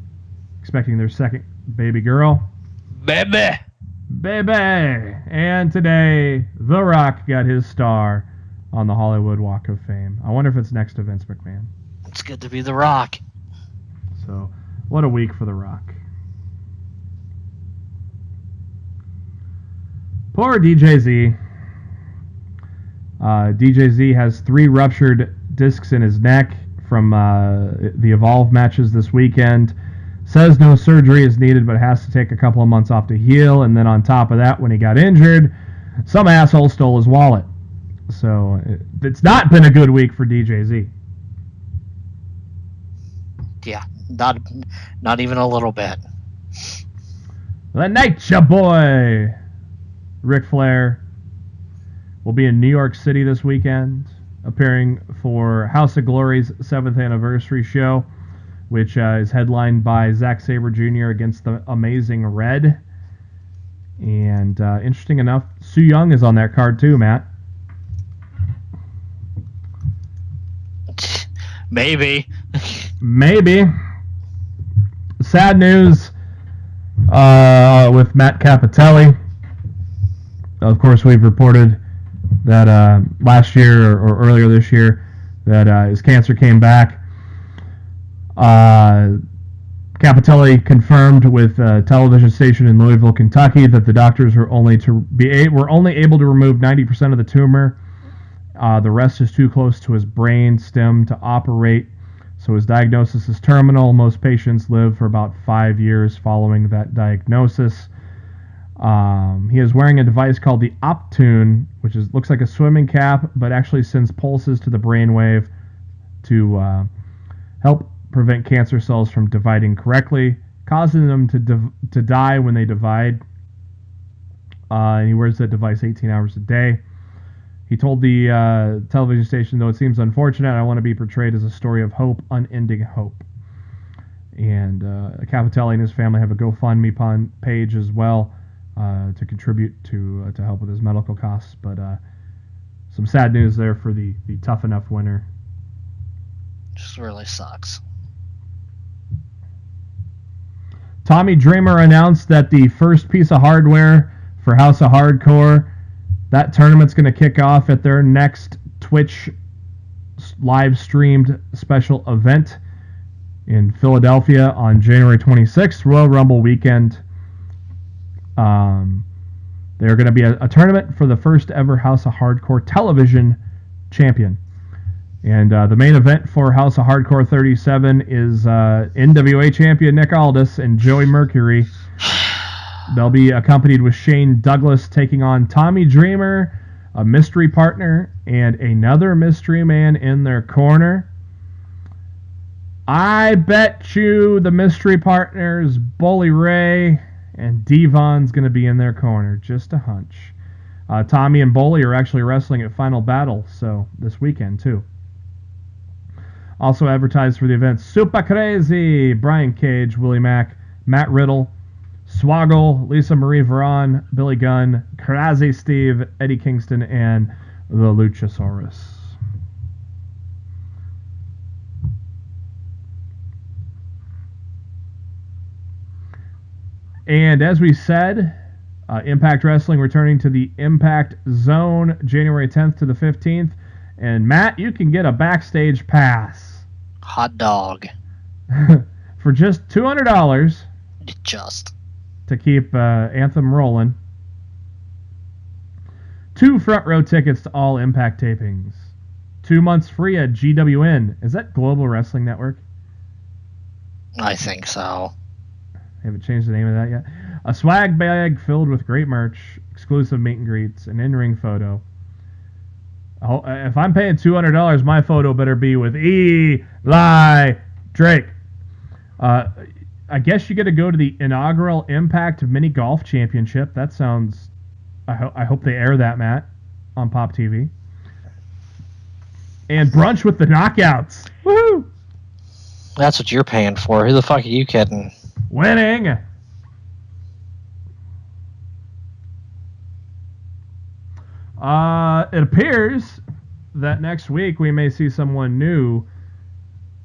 expecting their second baby girl. Baby! And today, The Rock got his star on the Hollywood Walk of Fame. I wonder if it's next to Vince McMahon. It's good to be The Rock. So, what a week for The Rock. Poor DJZ. DJZ has 3 ruptured discs in his neck from the Evolve matches this weekend. Says no surgery is needed, but has to take a couple of months off to heal. And then on top of that, when he got injured, some asshole stole his wallet. So it's not been a good week for DJZ. Yeah, not even a little bit. The Nature Boy, Ric Flair, will be in New York City this weekend, appearing for House of Glory's 7th anniversary show, which is headlined by Zack Sabre Jr. against the Amazing Red. And interesting enough, Su Yung is on that card too, Matt. Maybe. Sad news with Matt Cappotelli. Of course, we've reported that last year or earlier this year that his cancer came back. Cappotelli confirmed with a television station in Louisville, Kentucky, that the doctors were only able to remove 90% of the tumor. The rest is too close to his brain stem to operate, so his diagnosis is terminal. Most patients live for about 5 years following that diagnosis. He is wearing a device called the Optune, which looks like a swimming cap, but actually sends pulses to the brainwave to help prevent cancer cells from dividing correctly, causing them to die when they divide. And he wears that device 18 hours a day. He told the television station, though it seems unfortunate, I want to be portrayed as a story of hope, unending hope. And Capitelli and his family have a GoFundMe page as well to contribute to help with his medical costs. But some sad news there for the Tough Enough winner. Just really sucks. Tommy Dreamer announced that the first piece of hardware for House of Hardcore, that tournament's going to kick off at their next Twitch live streamed special event in Philadelphia on January 26th, Royal Rumble weekend. They're going to be a tournament for the first ever House of Hardcore television champion. And the main event for House of Hardcore 37 is NWA champion Nick Aldis and Joey Mercury. They'll be accompanied with Shane Douglas taking on Tommy Dreamer, a mystery partner, and another mystery man in their corner. I bet you the mystery partners, Bully Ray and Devon's going to be in their corner. Just a hunch. Tommy and Bully are actually wrestling at Final Battle, so this weekend too. Also advertised for the event, Super Crazy, Brian Cage, Willie Mack, Matt Riddle, Swoggle, Lisa Marie Varon, Billy Gunn, Crazy Steve, Eddie Kingston, and the Luchasaurus. And as we said, Impact Wrestling returning to the Impact Zone January 10th to the 15th. And Matt, you can get a backstage pass. Hot dog. For just $200. Just. To keep Anthem rolling. 2 front row tickets to all Impact tapings. 2 months free at GWN. Is that Global Wrestling Network? I think so. They haven't changed the name of that yet. A swag bag filled with great merch, exclusive meet and greets, an in-ring photo. If I'm paying $200, my photo better be with Eli Drake. I guess you get to go to the inaugural Impact Mini Golf Championship. That sounds... I hope they air that, Matt, on Pop TV. And brunch with the Knockouts. Woohoo! That's what you're paying for. Who the fuck are you kidding? Winning! It appears that next week we may see someone new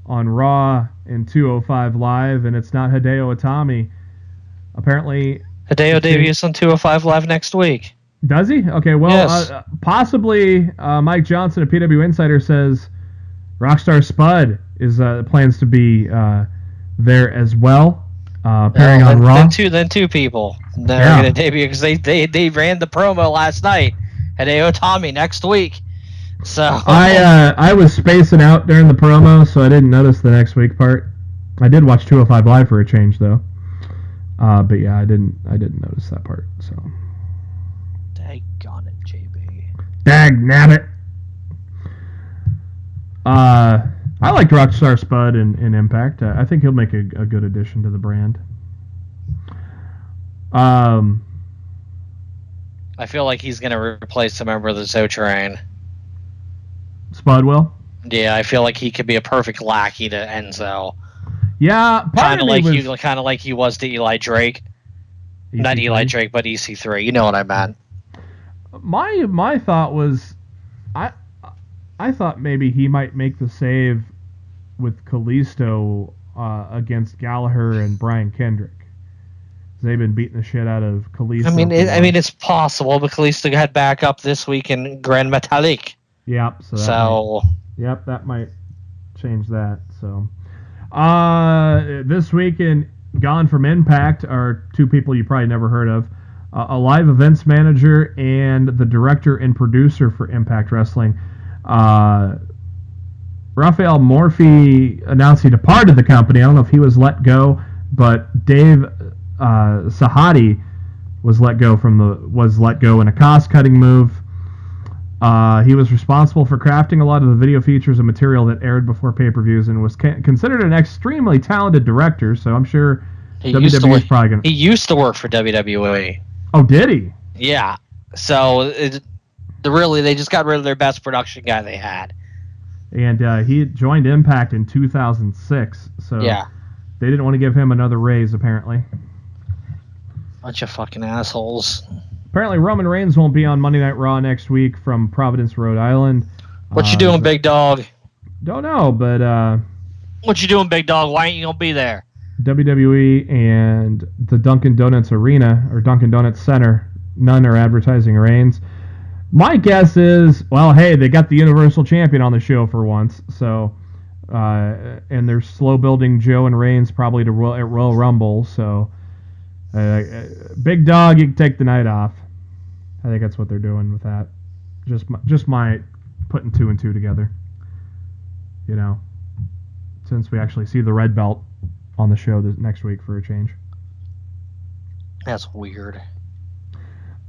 on Raw and 205 Live, and it's not Hideo Itami. Apparently... Hideo debuts on 205 Live next week. Does he? Okay, well, yes. Possibly Mike Johnson of PW Insider says Rockstar Spud is plans to be there as well. Appearing on Raw. Then two people. They're going to debut because they ran the promo last night. Hideo Itami next week. So I was spacing out during the promo, so I didn't notice the next week part. I did watch 205 Live for a change, though. But yeah, I didn't notice that part. So. Daggone it, JB. Dagnabbit. I liked Rockstar Spud in Impact. I think he'll make a good addition to the brand. I feel like he's going to replace a member of the Zo Train. Spud will? Yeah, I feel like he could be a perfect lackey to Enzo. Yeah, kind of like he was to Eli Drake. EC3? Not Eli Drake, but EC3. You know what I meant. My thought was, I thought maybe he might make the save with Kalisto against Gallagher and Brian Kendrick. They've been beating the shit out of Kalisto. I mean, it's possible, but Kalisto had backup this week in Grand Metalik. Yep. That might change that. So, this week in Gone from Impact are 2 people you probably never heard of: a live events manager and the director and producer for Impact Wrestling. Raphael Morphy announced he departed the company. I don't know if he was let go, but Dave Sahadi was let go in a cost-cutting move. He was responsible for crafting a lot of the video features and material that aired before pay-per-views and was considered an extremely talented director, so I'm sure WWE is probably going to... He used to work for WWE. Oh, did he? Yeah. So They just got rid of their best production guy they had. And he joined Impact in 2006, so Yeah. they didn't want to give him another raise, apparently. Bunch of fucking assholes. Apparently, Roman Reigns won't be on Monday Night Raw next week from Providence, Rhode Island. What you doing, big dog? Don't know, but What you doing, big dog? Why ain't you gonna be there? WWE and the Dunkin' Donuts Arena, or Dunkin' Donuts Center, none are advertising Reigns. My guess is, well, hey, they got the Universal Champion on the show for once, so, and they're slow building Joe and Reigns probably to at Royal Rumble, so, big dog, you can take the night off. I think that's what they're doing with that. Just my putting 2 and 2 together. You know, since we actually see the red belt on the show next week for a change. That's weird.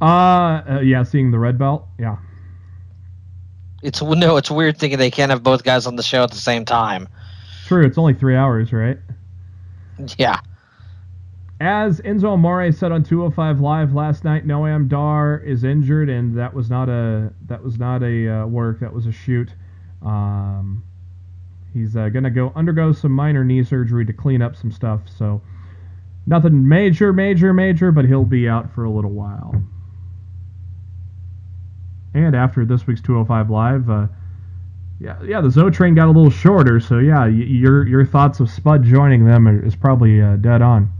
Yeah, seeing the red belt, yeah. It's weird thinking they can't have both guys on the show at the same time. True, it's only 3 hours, right? Yeah. As Enzo Amore said on 205 Live last night, Noam Dar is injured, and that was not a work. That was a shoot. He's gonna undergo some minor knee surgery to clean up some stuff. So nothing major, but he'll be out for a little while. And after this week's 205 Live, the Zo Train got a little shorter. So yeah, your thoughts of Spud joining them is probably dead on.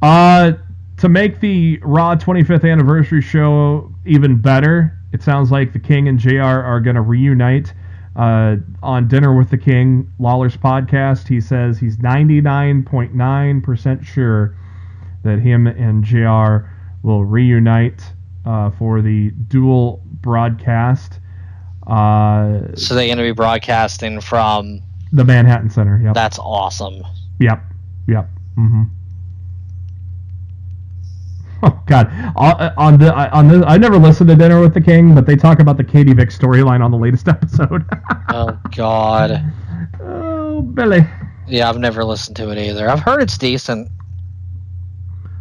To make the Raw 25th anniversary show even better, it sounds like the King and JR are going to reunite on Dinner with the King, Lawler's podcast. He says he's 99.9% sure that him and JR will reunite for the dual broadcast. So they're going to be broadcasting from the Manhattan Center. Yep. That's awesome. Yep. Mm-hmm. Oh God! On this, I never listened to Dinner with the King, but they talk about the Katie Vick storyline on the latest episode. Oh God! Oh Billy! Yeah, I've never listened to it either. I've heard it's decent.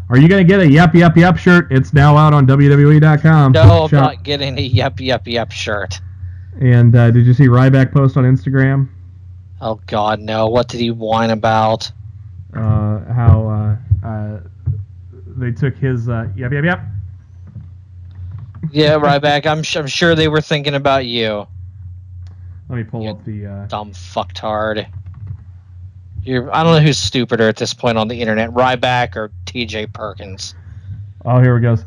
Are you gonna get a Yep shirt? It's now out on WWE.com. No, I'm not getting a Yep shirt. And did you see Ryback post on Instagram? Oh God, no! What did he whine about? How they took his yep. Yeah, Ryback. I'm sure they were thinking about you. Let me pull up the dumb fucktard. I don't know who's stupider at this point on the internet, Ryback or TJ Perkins. Oh, here it goes.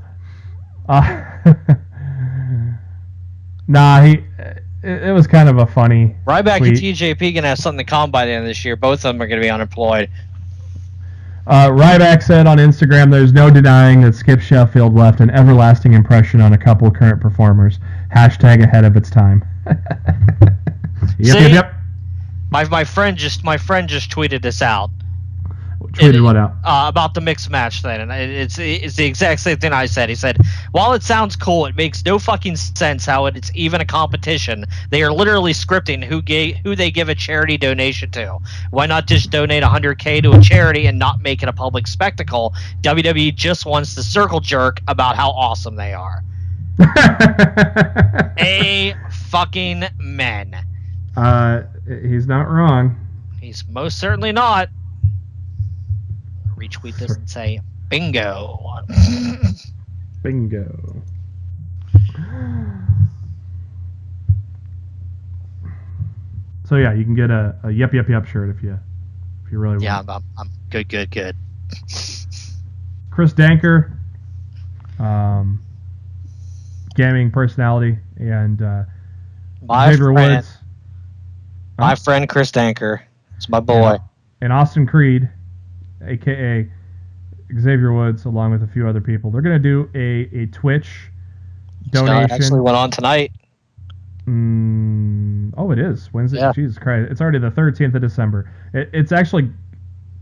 It was kind of a funny Ryback tweet. and TJP gonna have something to come by the end of this year. Both of them are gonna be unemployed. Ryback said on Instagram, "There's no denying that Skip Sheffield left an everlasting impression on a couple of current performers. Hashtag ahead of its time." Yep. My friend just tweeted this out. Tweeted what out? About the mixed match thing, and it's the exact same thing I said. He said, "While it sounds cool, it makes no fucking sense how it's even a competition. They are literally scripting who they give a charity donation to. Why not just donate $100K to a charity and not make it a public spectacle? WWE just wants to circle jerk about how awesome they are." A fucking men. He's not wrong. He's most certainly not. Retweet this and say, bingo. Bingo. So yeah, you can get a yep shirt if you really want. Yeah, I'm good. Chris Danker, gaming personality, and Xavier Woods. My friend Chris Danker. It's my boy. Yeah. And Austin Creed, a.k.a. Xavier Woods, along with a few other people. They're going to do a Twitch donation. Actually went on tonight. Oh, it is. Wednesday? Yeah. Jesus Christ. It's already the 13th of December. It's actually...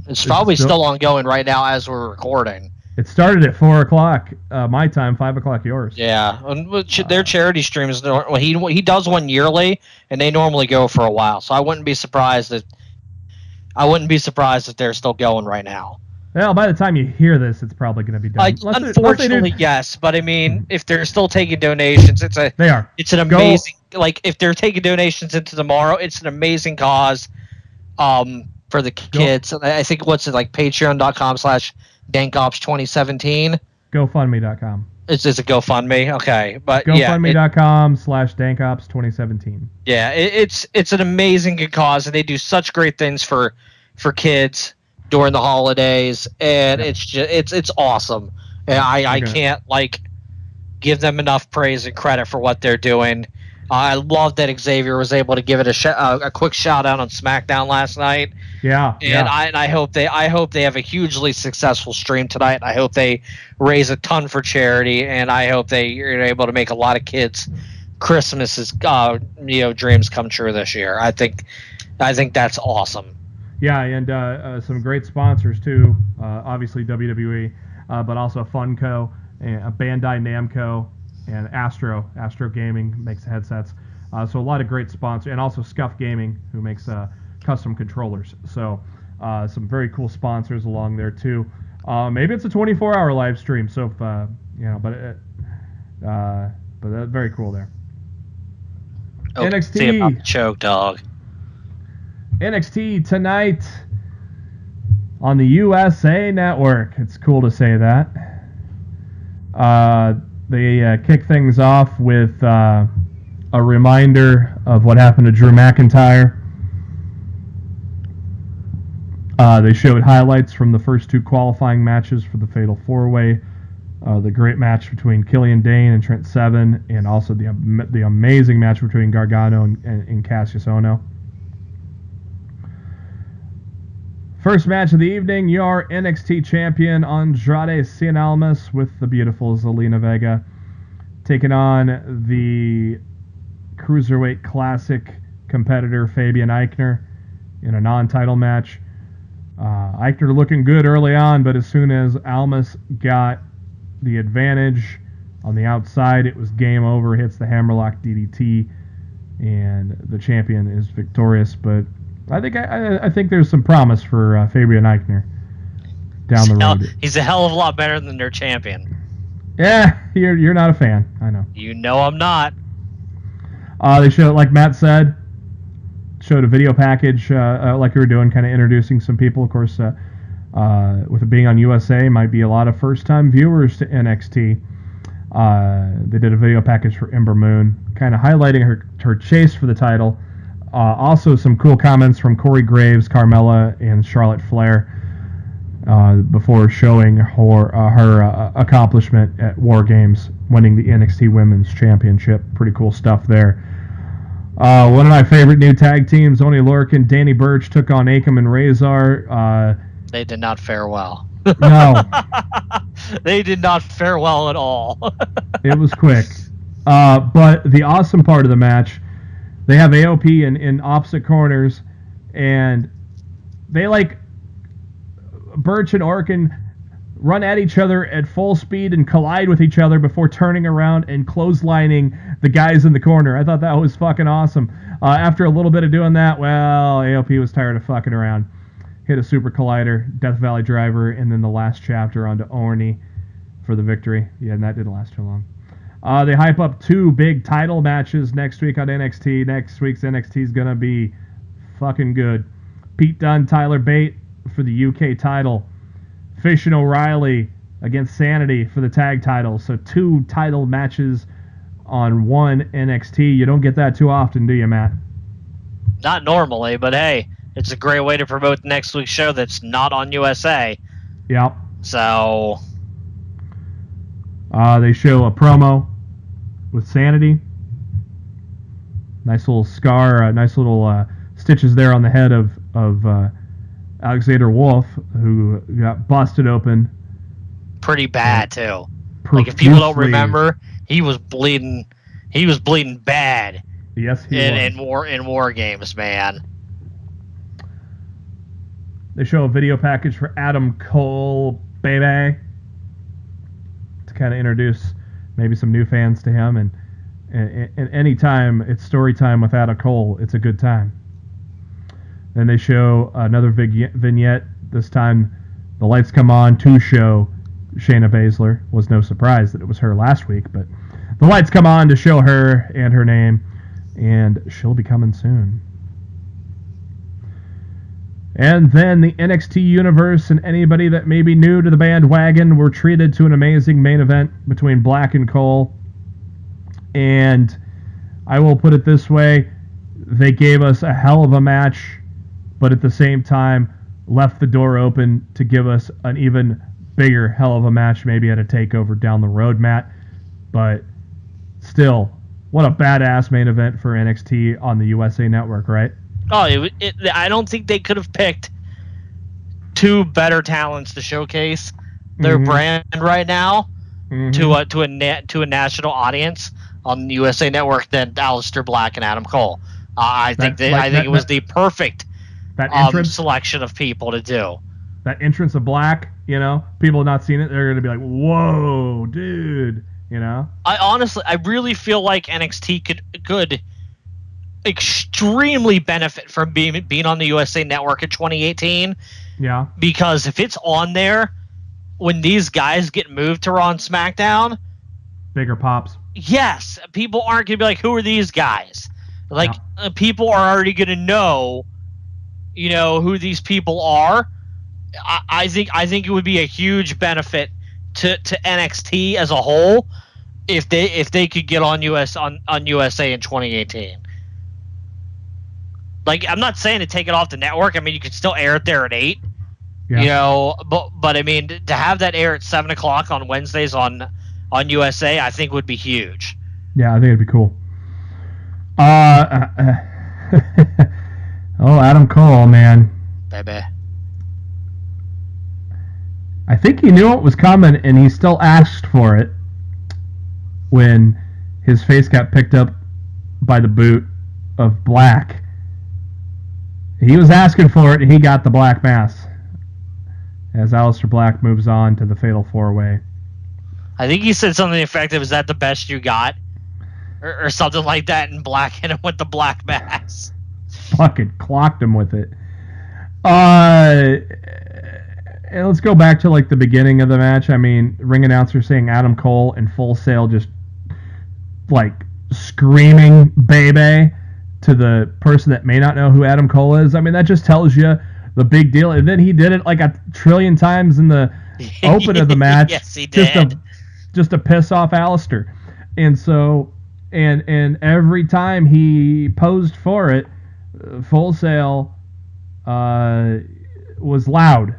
It's probably still ongoing right now as we're recording. It started at 4 o'clock my time, 5 o'clock yours. Yeah. Their charity streams, he does one yearly, and they normally go for a while. So I wouldn't be surprised if they're still going right now. Well, by the time you hear this, it's probably going to be done. Unfortunately, yes. But I mean, if they're still taking donations, they are. It's an amazing. Like if they're taking donations into tomorrow, it's an amazing cause. For the kids, I think what's it like? Patreon.com/DankOps2017. GoFundMe.com. It's a GoFundMe, okay, but GoFundMe.com/DankOps2017. Yeah, it's an amazing good cause, and they do such great things for kids during the holidays, and it's awesome. And I can't give them enough praise and credit for what they're doing. I love that Xavier was able to give it a quick shout out on SmackDown last night. Yeah, and I hope they have a hugely successful stream tonight. I hope they raise a ton for charity, and I hope they are able to make a lot of kids' Christmases dreams come true this year. I think that's awesome. Yeah, and some great sponsors too. Obviously WWE, but also Funko, and Bandai Namco, and Astro Gaming makes headsets. So a lot of great sponsors, and also Scuff Gaming, who makes custom controllers. So some very cool sponsors along there too. Maybe it's a 24-hour live stream. So if, but that's very cool there. Oh, NXT about the choke dog. NXT tonight on the USA Network. It's cool to say that. They kick things off with a reminder of what happened to Drew McIntyre. They showed highlights from the first two qualifying matches for the Fatal 4-Way. The great match between Killian Dane and Trent Seven, and also the amazing match between Gargano and Cassius Ohno. First match of the evening, your NXT champion Andrade Cien Almas with the beautiful Zelina Vega taking on the Cruiserweight Classic competitor Fabian Aichner in a non-title match. Aichner looking good early on, but as soon as Almas got the advantage on the outside, it was game over. Hits the hammerlock DDT, and the champion is victorious. But I think there's some promise for Fabian Aichner down the road. He's a hell of a lot better than their champion. Yeah, you're not a fan. I know. You know I'm not. They showed, like Matt said, showed a video package like we were doing, kind of introducing some people. Of course, with it being on USA, might be a lot of first-time viewers to NXT. They did a video package for Ember Moon, kind of highlighting her chase for the title. Also, some cool comments from Corey Graves, Carmella, and Charlotte Flair before showing her accomplishment at War Games, winning the NXT Women's Championship. Pretty cool stuff there. One of my favorite new tag teams, Oney Lorcan, Danny Burch, took on Akam and Razor. They did not fare well. No. They did not fare well at all. It was quick. But the awesome part of the match, they have AOP in opposite corners, and they Burch and Orkin run at each other at full speed and collide with each other before turning around and clotheslining the guys in the corner. I thought that was fucking awesome. After a little bit of doing that, well, AOP was tired of fucking around. Hit a super collider, Death Valley Driver, and then the last chapter onto Orny for the victory. Yeah, and that didn't last too long. They hype up two big title matches next week on NXT. Next week's NXT is going to be fucking good. Pete Dunne, Tyler Bate for the UK title. Fish and O'Reilly against Sanity for the tag title. So two title matches on one NXT. You don't get that too often, do you, Matt? Not normally, but hey, it's a great way to promote next week's show that's not on USA. Yep. So they show a promo with Sanity. Nice little scar, nice little stitches there on the head of Alexander Wolf, who got busted open. Pretty bad too. Like if people don't remember, he was bleeding. He was bleeding bad. Yes, he was. In war games, man. They show a video package for Adam Cole, baby, to kind of introduce maybe some new fans to him. And any time it's story time with Adam Cole, it's a good time. Then they show another vignette, this time the lights come on to show Shayna Baszler. Was no surprise that it was her last week, but the lights come on to show her and her name, and she'll be coming soon. And then the NXT Universe and anybody that may be new to the bandwagon were treated to an amazing main event between Black and Cole. And I will put it this way, they gave us a hell of a match, but at the same time left the door open to give us an even bigger hell of a match, maybe at a takeover down the road, Matt. But still, what a badass main event for NXT on the USA Network, right? Oh, I don't think they could have picked two better talents to showcase their brand right now to a national audience on the USA Network than Aleister Black and Adam Cole. I think it was the perfect selection of people to do. That entrance of Black, people have not seen it, they're going to be like, whoa, dude, I really feel like NXT could extremely benefit from being on the USA Network in 2018. Yeah. Because if it's on there, when these guys get moved to Raw and SmackDown, bigger pops. Yes, people aren't going to be like, who are these guys? People are already going to know, who these people are. I think it would be a huge benefit to NXT as a whole if they could get on USA in 2018. I'm not saying to take it off the network. I mean, you could still air it there at 8. Yeah. But I mean, to have that air at 7 o'clock on Wednesdays on USA, I think would be huge. Yeah, I think it'd be cool. Adam Cole, man. Baby. I think he knew it was coming, and he still asked for it when his face got picked up by the boot of Black. He was asking for it, and he got the black mass as Aleister Black moves on to the Fatal 4-Way. I think he said something effective, is that the best you got? Or something like that, and Black hit him with the black mass. Fucking clocked him with it. And let's go back to the beginning of the match. I mean, ring announcer saying Adam Cole and Full Sail just screaming baby to the person that may not know who Adam Cole is. I mean, that just tells you the big deal. And then he did it a trillion times in the open of the match. Yes, he did. Just to piss off Aleister. And so, and every time he posed for it, Full Sail was loud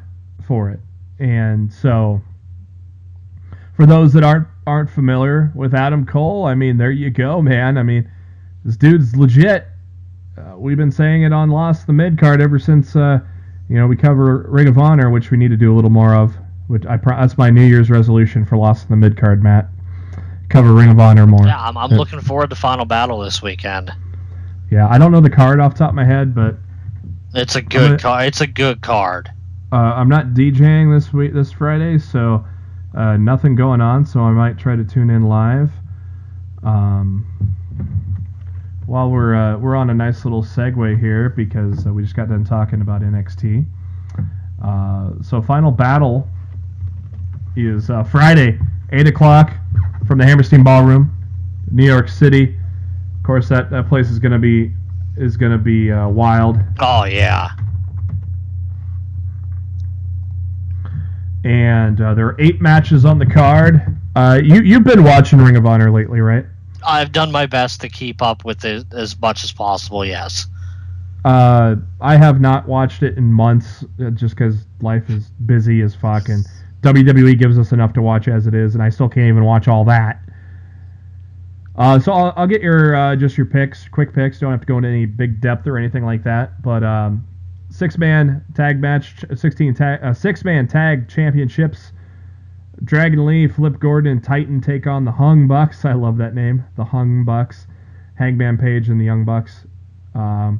for it. And so, for those that aren't familiar with Adam Cole, I mean, there you go, man. I mean, this dude's legit. We've been saying it on Lost the Midcard ever since we cover Ring of Honor, which we need to do a little more of. That's my New Year's resolution for Lost in the Midcard, Matt. Cover Ring of Honor more. Yeah, I'm looking forward to Final Battle this weekend. Yeah, I don't know the card off the top of my head, but it's a good card. It's a good card. I'm not DJing this Friday, so nothing going on. So I might try to tune in live. While we're on a nice little segue here because we just got done talking about NXT. So Final Battle is Friday, 8 o'clock from the Hammerstein Ballroom, New York City. Of course, that place is gonna be wild. Oh yeah. And there are 8 matches on the card. You've been watching Ring of Honor lately, right? I've done my best to keep up with it as much as possible, yes. I have not watched it in months just because life is busy as fuck, and WWE gives us enough to watch as it is, and I still can't even watch all that. So I'll get your just your picks, quick picks. Don't have to go into any big depth or anything like that. But 6-man tag match, 6-man tag championships. Dragon Lee, Flip Gordon, and Titan take on the Hung Bucks. I love that name, the Hung Bucks. Hangman Page and the Young Bucks. I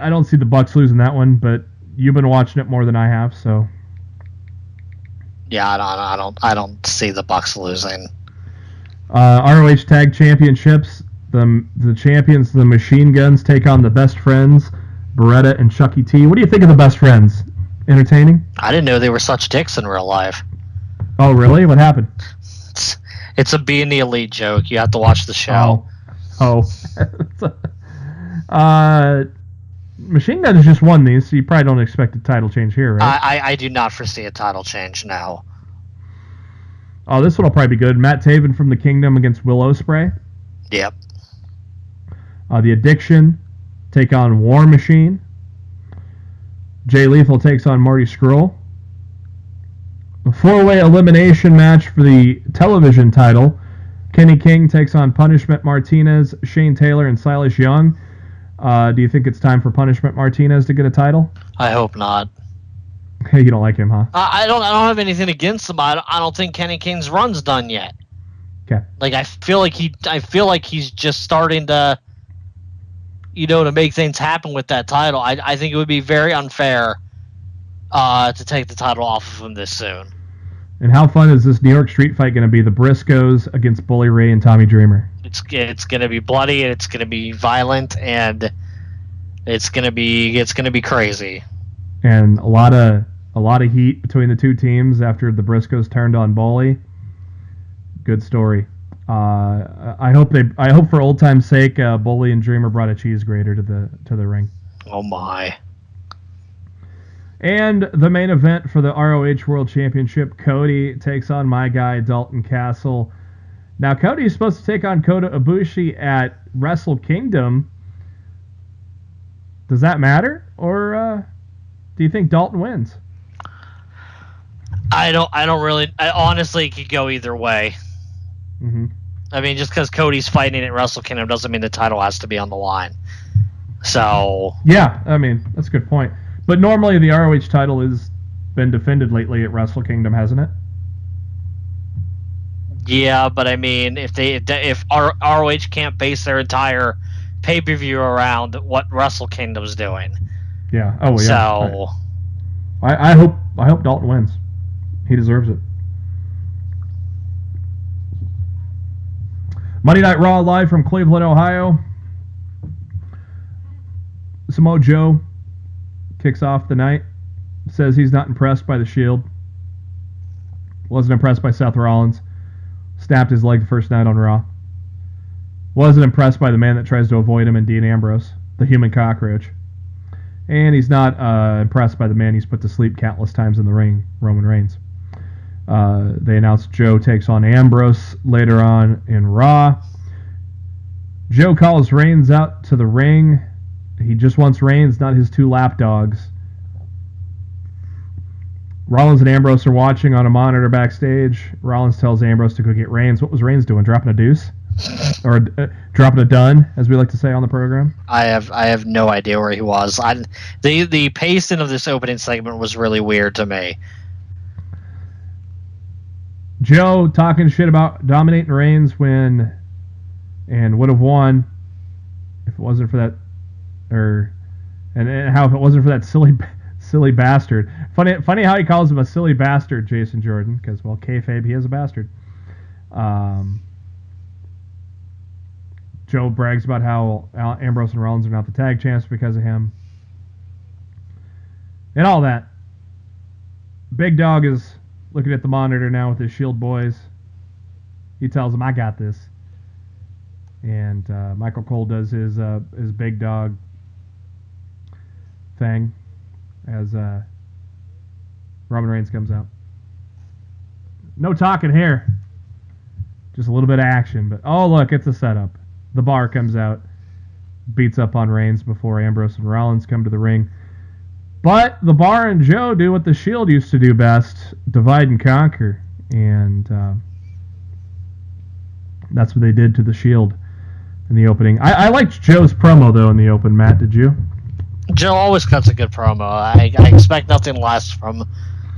don't see the Bucks losing that one, but you've been watching it more than I have, so. Yeah, I don't see the Bucks losing. ROH Tag Championships. The champions, the Machine Guns, take on the Best Friends, Beretta and Chucky T. What do you think of the Best Friends? Entertaining? I didn't know they were such dicks in real life. Oh, really? What happened? It's a Being the Elite joke. You have to watch the show. Machine Gun has just won these, so you probably don't expect a title change here, right? I do not foresee a title change now. Oh, this one will probably be good. Matt Taven from the Kingdom against Will Ospreay. Yep. The Addiction take on War Machine. Jay Lethal takes on Marty Scurll. A 4-way elimination match for the television title. Kenny King takes on Punishment Martinez, Shane Taylor, and Silas Young. Do you think it's time for Punishment Martinez to get a title? I hope not. You don't like him, huh? I don't have anything against him. I don't think Kenny King's run's done yet. Okay. Like I feel like he's just starting to, to make things happen with that title. I think it would be very unfair to take the title off of him this soon. And how fun is this New York Street fight going to be? The Briscoes against Bully Ray and Tommy Dreamer. It's going to be bloody, and it's going to be violent, and it's going to be crazy. And a lot of heat between the two teams after the Briscoes turned on Bully. Good story. I hope for old time's sake, Bully and Dreamer brought a cheese grater to the ring. Oh my. And the main event for the ROH World Championship, Cody takes on my guy Dalton Castle. Now Cody is supposed to take on Kota Ibushi at Wrestle Kingdom. Does that matter, or do you think Dalton wins? I honestly, it could go either way. Mm-hmm. I mean, just because Cody's fighting at Wrestle Kingdom doesn't mean the title has to be on the line. So yeah, I mean that's a good point. But normally the ROH title has been defended lately at Wrestle Kingdom, hasn't it? Yeah, but I mean, if ROH can't base their entire pay-per-view around what Wrestle Kingdom's doing. Yeah. Oh yeah. So I hope Dalton wins. He deserves it. Monday Night Raw live from Cleveland, Ohio. Samoa Joe kicks off the night. Says he's not impressed by the Shield. Wasn't impressed by Seth Rollins. Snapped his leg the first night on Raw. Wasn't impressed by the man that tries to avoid him in Dean Ambrose, the human cockroach. And he's not impressed by the man he's put to sleep countless times in the ring, Roman Reigns. They announced Joe takes on Ambrose later on in Raw. Joe calls Reigns out to the ring. He just wants Reigns, not his two lapdogs. Rollins and Ambrose are watching on a monitor backstage. Rollins tells Ambrose to go get Reigns. What was Reigns doing? Dropping a deuce? Or dropping a done, as we like to say on the program? I have no idea where he was. The pacing of this opening segment was really weird to me. Joe talking shit about dominating Reigns and would have won if it wasn't for that, and how if it wasn't for that silly bastard. Funny how he calls him a silly bastard, Jason Jordan, because well, kayfabe, he is a bastard. Joe brags about how Ambrose and Rollins are not the tag champs because of him, and all that. Big Dog is looking at the monitor now with his Shield boys. He tells them, "I got this." And Michael Cole does his Big Dog thing as Roman Reigns comes out. No talking here. Just a little bit of action. But, oh, look, it's a setup. The Bar comes out, beats up on Reigns before Ambrose and Rollins come to the ring. But the Bar and Joe do what the Shield used to do best, divide and conquer. And that's what they did to the Shield in the opening. I liked Joe's promo, though, in the open. Matt, did you? Joe always cuts a good promo. I expect nothing less from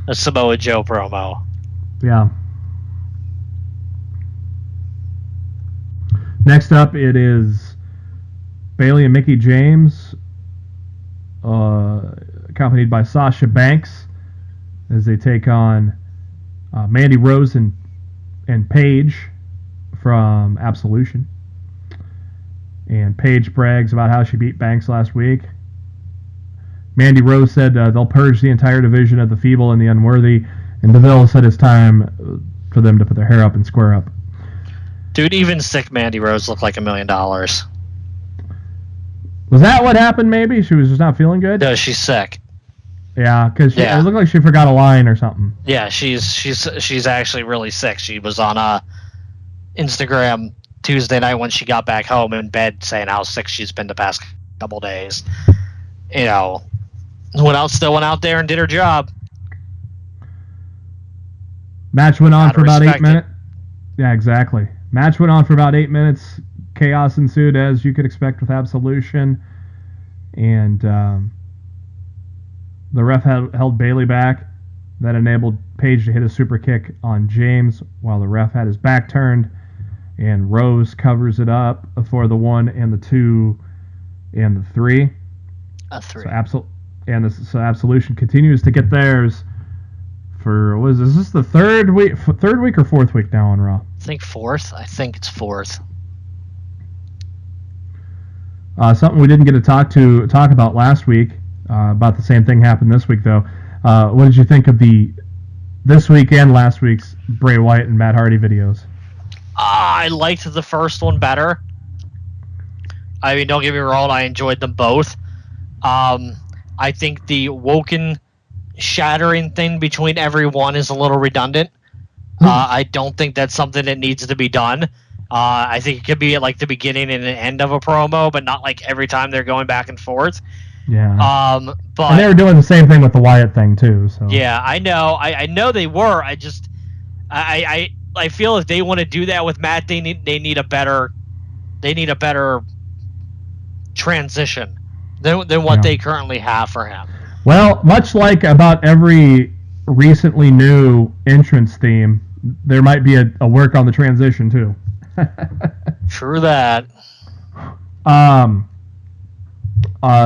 a Samoa Joe promo. Yeah. Next up, it is Bayley and Mickie James, accompanied by Sasha Banks, as they take on Mandy Rose and Paige from Absolution. And Paige brags about how she beat Banks last week. Mandy Rose said they'll purge the entire division of the feeble and the unworthy, and DeVille said it's time for them to put their hair up and square up. Dude, even sick Mandy Rose looked like $1 million. Was that what happened, maybe? She was just not feeling good? No, she's sick. Yeah, because it looked like she forgot a line or something. Yeah, she's actually really sick. She was on Instagram Tuesday night when she got back home in bed saying how sick she's been the past couple days. You know, still went out there and did her job. Match went on for about 8 minutes. Yeah, exactly. Match went on for about 8 minutes. Chaos ensued, as you could expect with Absolution. And the ref held Bayley back. That enabled Paige to hit a super kick on James while the ref had his back turned. And Rose covers it up for the 1 and the 2 and the 3. A 3. So Absolution continues to get theirs. Is this the third week or fourth week now on Raw? I think fourth. I think it's fourth. Something we didn't get to talk about last week. About the same thing happened this week, though. What did you think of this week and last week's Bray Wyatt and Matt Hardy videos? I liked the first one better. I mean, don't get me wrong, I enjoyed them both. I think the Woken shattering thing between everyone is a little redundant. I don't think that's something that needs to be done. I think it could be at like the beginning and the end of a promo, but not like every time they're going back and forth. Yeah. But and they were doing the same thing with the Wyatt thing too. So yeah, I know. I know they were. I feel if they want to do that with Matt, they need a better transition than what they currently have for him. Well, much like about every recently new entrance theme, there might be a work on the transition too. True that.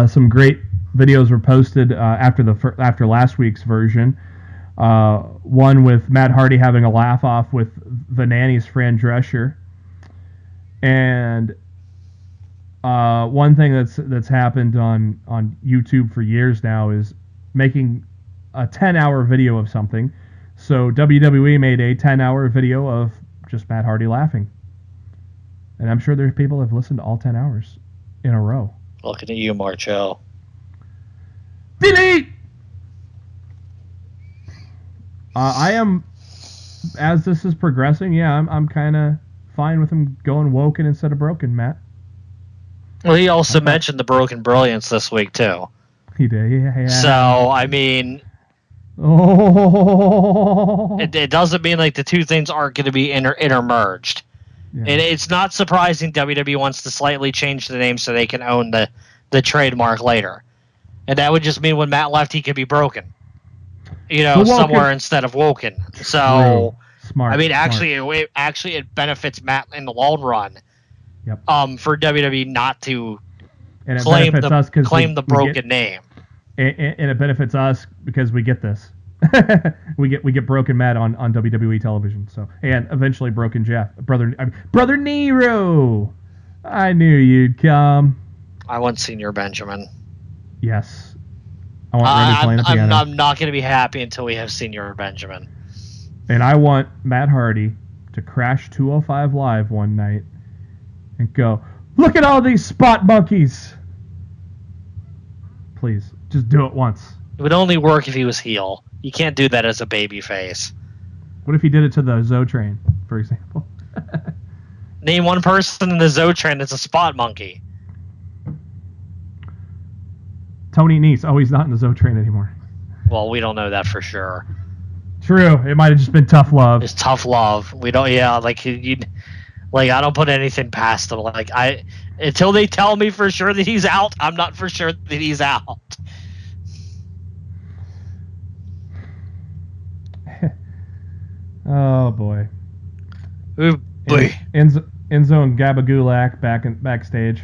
Some great videos were posted after last week's version. One with Matt Hardy having a laugh off with the nanny's Fran Drescher, and one thing that's happened on YouTube for years now is making a 10-hour video of something. So WWE made a 10-hour video of just Matt Hardy laughing, and I'm sure there's people that have listened to all 10 hours in a row. Looking at you, Marcho. Delete! I am, as this is progressing, I'm kind of fine with him going Woken instead of Broken, Matt. Well, he also mentioned the Broken Brilliance this week, too. He did, yeah. So, I mean, it doesn't mean like the two things aren't going to be intermerged. Yeah. And it's not surprising WWE wants to slightly change the name so they can own the trademark later. And that would just mean when Matt left, he could be Broken. Somewhere instead of Woken. So, smart. I mean, actually, it benefits Matt in the long run. Yep. For WWE not to and claim the Broken name. And it benefits us because we get this. we get Broken Matt on WWE television. So, and eventually Broken Jeff, brother Nero. I knew you'd come. I want Senior Benjamin. Yes. I want Randy playing the piano. I'm not going to be happy until we have Senior Benjamin. And I want Matt Hardy to crash 205 Live one night and go, look at all these spot monkeys. Please, just do it once. It would only work if he was heel. You can't do that as a baby face. What if he did it to the Zoe Train, for example? Name one person in the Zoe Train that's a spot monkey. Tony Nese. Oh, he's not in the Zoe Train anymore. Well, we don't know that for sure. True. It might have just been tough love. It's tough love. We don't. Yeah, I don't put anything past them. Until they tell me for sure that he's out, I'm not for sure that he's out. Oh boy. Ooh, boy. Enzo and Gabagulak backstage.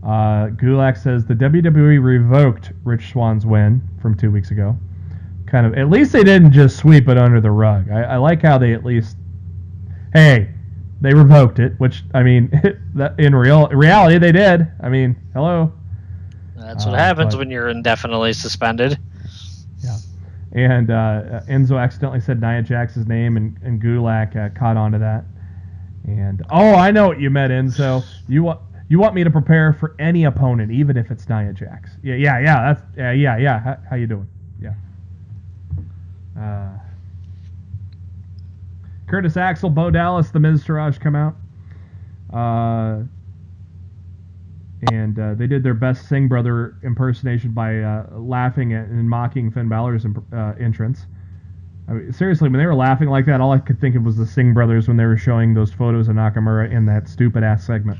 Gulak says the WWE revoked Rich Swann's win from 2 weeks ago. At least they didn't just sweep it under the rug. I like how they at least, they revoked it, which, I mean, in reality they did. I mean, hello. That's what happens but, when you're indefinitely suspended. Yeah. And Enzo accidentally said Nia Jax's name, and Gulak caught on to that. And I know what you meant, Enzo. You want me to prepare for any opponent, even if it's Nia Jax. Yeah. That's yeah. How you doing? Yeah. Curtis Axel, Bo Dallas, the Miz Taraj come out. And they did their best Singh brother impersonation by laughing at and mocking Finn Balor's entrance. I mean, seriously, when they were laughing like that, all I could think of was the Singh brothers when they were showing those photos of Nakamura in that stupid-ass segment.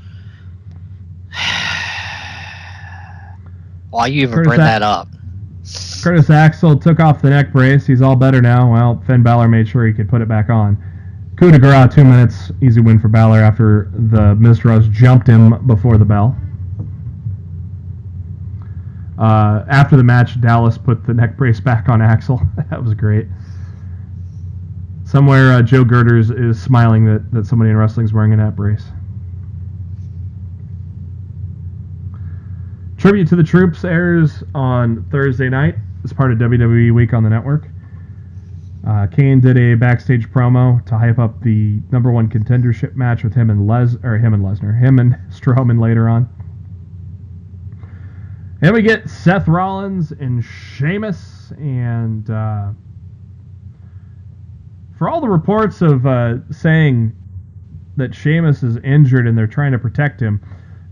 Why you even bring that up? Curtis Axel took off the neck brace. He's all better now. Well, Finn Balor made sure he could put it back on. Coup de grace, 2 minutes. Easy win for Balor after the Mr. Oz jumped him before the bell. After the match, Dallas put the neck brace back on Axel. That was great. Somewhere, Joe Girders is smiling that somebody in wrestling is wearing a neck brace. Tribute to the Troops airs on Thursday night as part of WWE Week on the network. Kane did a backstage promo to hype up the #1 contendership match with him and Strowman later on. And we get Seth Rollins and Sheamus, and for all the reports of saying that Sheamus is injured and they're trying to protect him,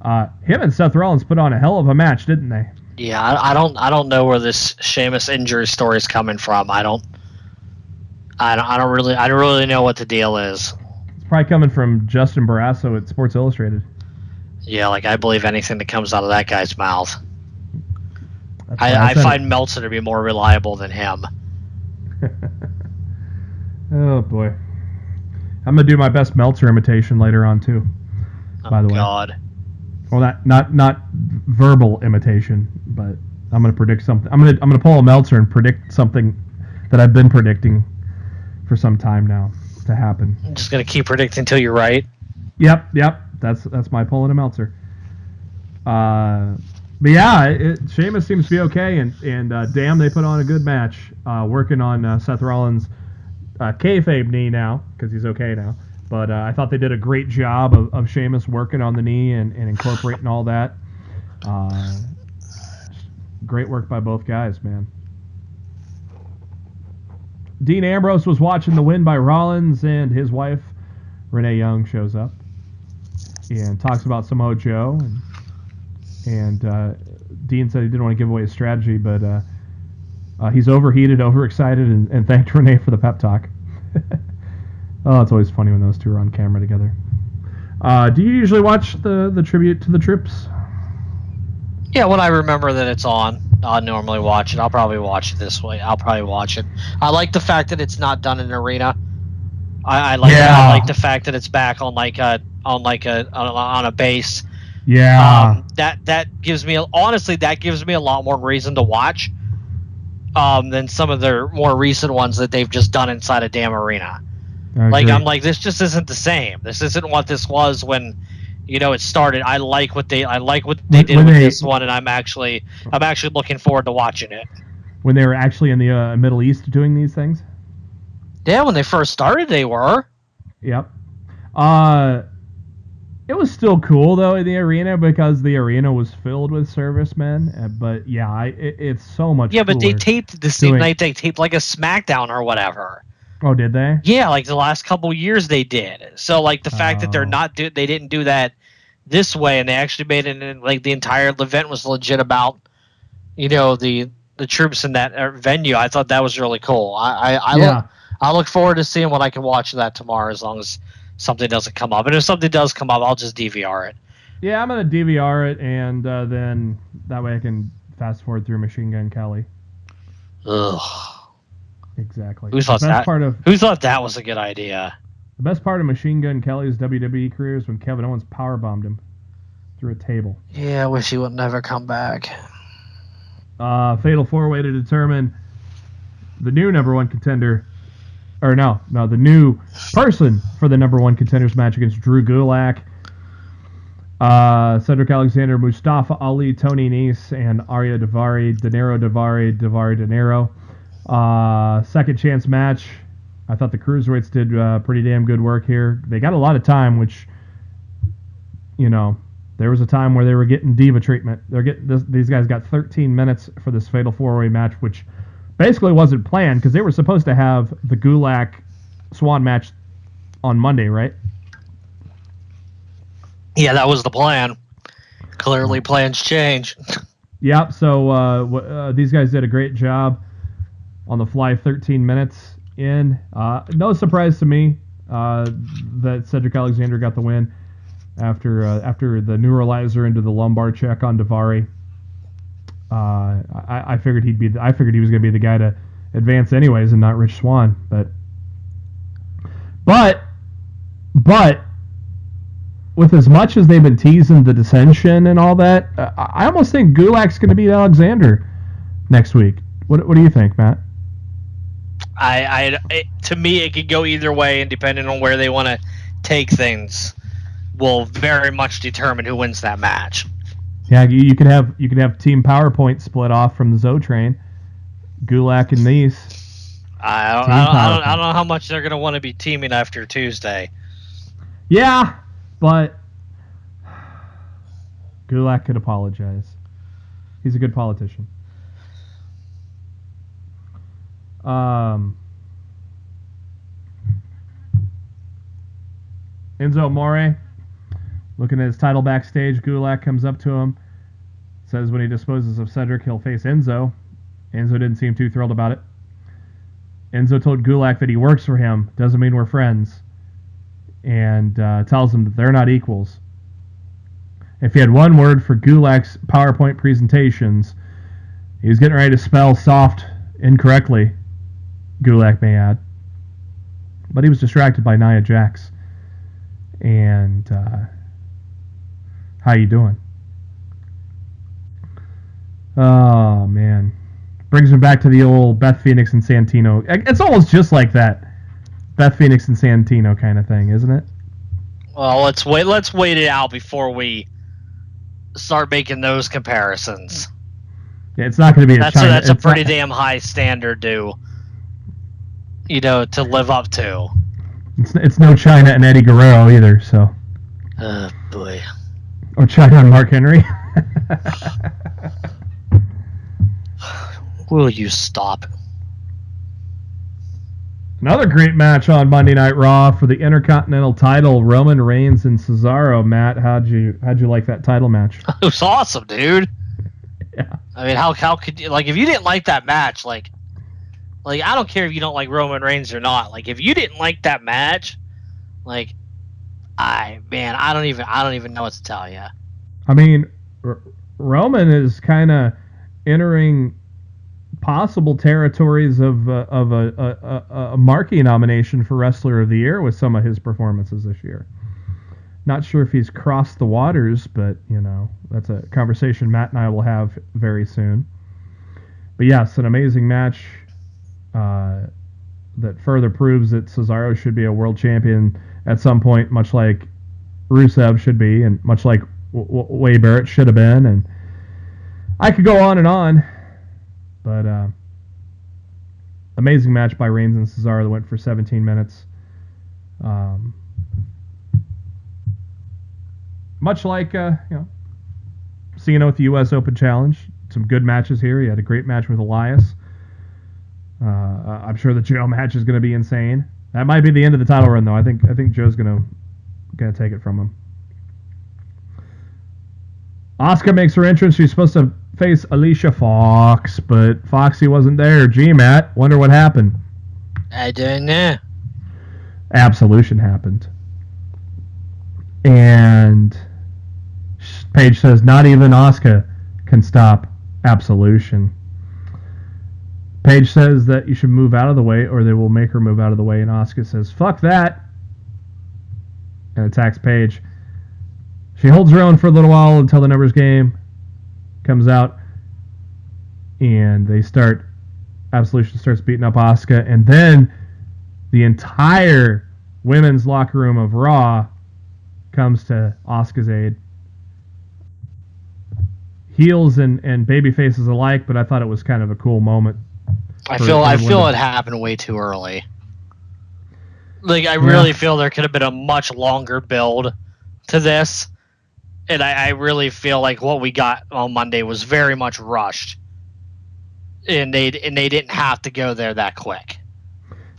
him and Seth Rollins put on a hell of a match, didn't they? Yeah, I don't know where this Sheamus injury story is coming from. I don't really know what the deal is. It's probably coming from Justin Barrasso at Sports Illustrated. Yeah, like I believe anything that comes out of that guy's mouth. I find Meltzer to be more reliable than him. Oh boy, I'm gonna do my best Meltzer imitation later on too. By the way. God. Well, not verbal imitation, but I'm gonna predict something. I'm gonna pull a Meltzer and predict something that I've been predicting for some time now to happen. I'm just gonna keep predicting until you're right. Yep. That's my pulling a Meltzer. But yeah, Sheamus seems to be okay, and damn, they put on a good match, working on Seth Rollins' kayfabe knee now, because he's okay now. But I thought they did a great job of Sheamus working on the knee and incorporating all that. Great work by both guys, man. Dean Ambrose was watching the win by Rollins, and his wife, Renee Young, shows up and talks about Samoa Joe. And Dean said he didn't want to give away his strategy, but he's overheated, overexcited, and thanked Renee for the pep talk. Oh, it's always funny when those two are on camera together. Do you usually watch the tribute to the troops? Yeah, when I remember that it's on, I'll normally watch it. I'll probably watch it this way. I'll probably watch it. I like the fact that it's not done in an arena. I like the fact that it's back on a base. Yeah. That gives me a lot more reason to watch than some of their more recent ones that they've just done inside a damn arena. I'm like, this just isn't the same. This isn't what this was when, it started. I like what they did with this one, and I'm actually looking forward to watching it. When they were actually in the Middle East doing these things? Yeah, when they first started, they were. Yep. It was still cool though in the arena because the arena was filled with servicemen. But yeah, it's so much. Yeah, but they taped the same night. They taped like a SmackDown or whatever. Oh, did they? Yeah, like the last couple years they did. So like the fact that they didn't do that this way, and they actually made it like the entire event was legit about, the troops in that venue. I thought that was really cool. I look forward to seeing what I can watch of that tomorrow, as long as something doesn't come up. And if something does come up, I'll just DVR it. Yeah, I'm going to DVR it, and then that way I can fast forward through Machine Gun Kelly. Ugh. Exactly. Who thought that was a good idea? The best part of Machine Gun Kelly's WWE career is when Kevin Owens powerbombed him through a table. Yeah, I wish he would never come back. Fatal 4-way to determine the new #1 contender. Or no, the new person for the #1 contenders match against Drew Gulak. Cedric Alexander, Mustafa Ali, Tony Nese, and Arya Davari, Davari De Niro. Second chance match. I thought the Cruiserweights did pretty damn good work here. They got a lot of time, which, there was a time where they were getting diva treatment. These guys got 13 minutes for this Fatal 4-Way match, which basically wasn't planned because they were supposed to have the Gulak Swann match on Monday, right? Yeah, that was the plan. Clearly, plans change. Yep. So these guys did a great job on the fly. 13 minutes in. No surprise to me that Cedric Alexander got the win after the neuralizer into the lumbar check on Davari. I figured he was going to be the guy to advance anyways, and not Rich Swann. But with as much as they've been teasing the dissension and all that, I almost think Gulak's going to beat Alexander next week. What do you think, Matt? To me, it could go either way, and depending on where they want to take things, will very much determine who wins that match. Yeah, you could have Team PowerPoint split off from the Zoe train, Gulak and Nese. I don't know how much they're going to want to be teaming after Tuesday. Yeah, but Gulak could apologize. He's a good politician. Enzo Amore, looking at his title backstage, Gulak comes up to him, says when he disposes of Cedric, he'll face Enzo. Enzo didn't seem too thrilled about it. Enzo told Gulak that he works for him, doesn't mean we're friends, and tells him that they're not equals. If he had one word for Gulak's PowerPoint presentations, he was getting ready to spell soft incorrectly, Gulak may add. But he was distracted by Nia Jax. And how you doing? Oh, man. Brings me back to the old Beth Phoenix and Santino. It's almost just like that. Beth Phoenix and Santino kind of thing, isn't it? Well, let's wait it out before we start making those comparisons. Yeah, it's not going to be that's a pretty damn high standard to live up to. It's no China and Eddie Guerrero either, so. Oh boy. Or China and Mark Henry. Will you stop? Another great match on Monday Night Raw for the Intercontinental title, Roman Reigns and Cesaro. Matt, how'd you like that title match? It was awesome, dude. Yeah. I mean, how could you, if you didn't like that match, I don't care if you don't like Roman Reigns or not. If you didn't like that match, I don't even know what to tell you. I mean, Roman is kind of entering possible territories of a marquee nomination for Wrestler of the Year with some of his performances this year. Not sure if he's crossed the waters, but that's a conversation Matt and I will have very soon. But yes, an amazing match that further proves that Cesaro should be a world champion at some point, much like Rusev should be, and much like Wade Barrett should have been. And I could go on, but amazing match by Reigns and Cesaro that went for 17 minutes. Much like Cena with the U.S. Open Challenge, some good matches here. He had a great match with Elias. I'm sure the Joe match is going to be insane. That might be the end of the title run, though. I think Joe's going to take it from him. Asuka makes her entrance. She's supposed to face Alicia Fox, but Foxy wasn't there. Gee, Matt, wonder what happened. I don't know. Absolution happened. And Paige says, not even Asuka can stop Absolution. Paige says that you should move out of the way or they will make her move out of the way, and Asuka says, fuck that, and attacks Paige. She holds her own for a little while until the numbers game comes out, and Absolution starts beating up Asuka, and then the entire women's locker room of Raw comes to Asuka's aid, heels and baby faces alike, but I thought it was kind of a cool moment. I feel it happened way too early. Like, I really feel there could have been a much longer build to this, and I really feel like what we got on Monday was very much rushed, and they didn't have to go there that quick.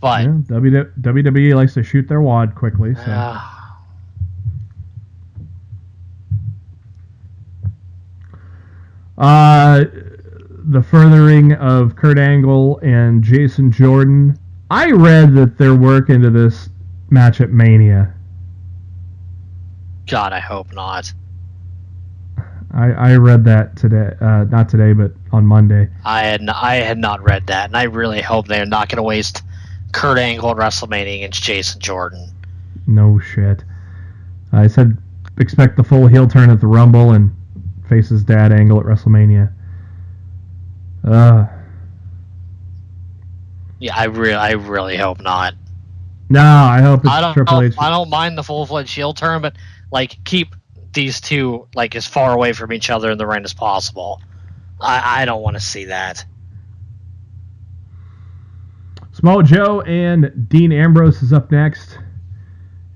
But WWE likes to shoot their wad quickly. So. The furthering of Kurt Angle and Jason Jordan. I read that they're working to this match at Mania. God, I hope not. I read that today, not today, but on Monday. I had not read that, and I really hope they're not going to waste Kurt Angle at WrestleMania against Jason Jordan. No shit. I said expect the full heel turn at the Rumble and faces Dad Angle at WrestleMania. Yeah, I really hope not. No, I hope it's Triple H. I don't mind the full-fledged heel turn, but like keep these two like as far away from each other in the ring as possible. I don't want to see that. Samoa Joe and Dean Ambrose is up next.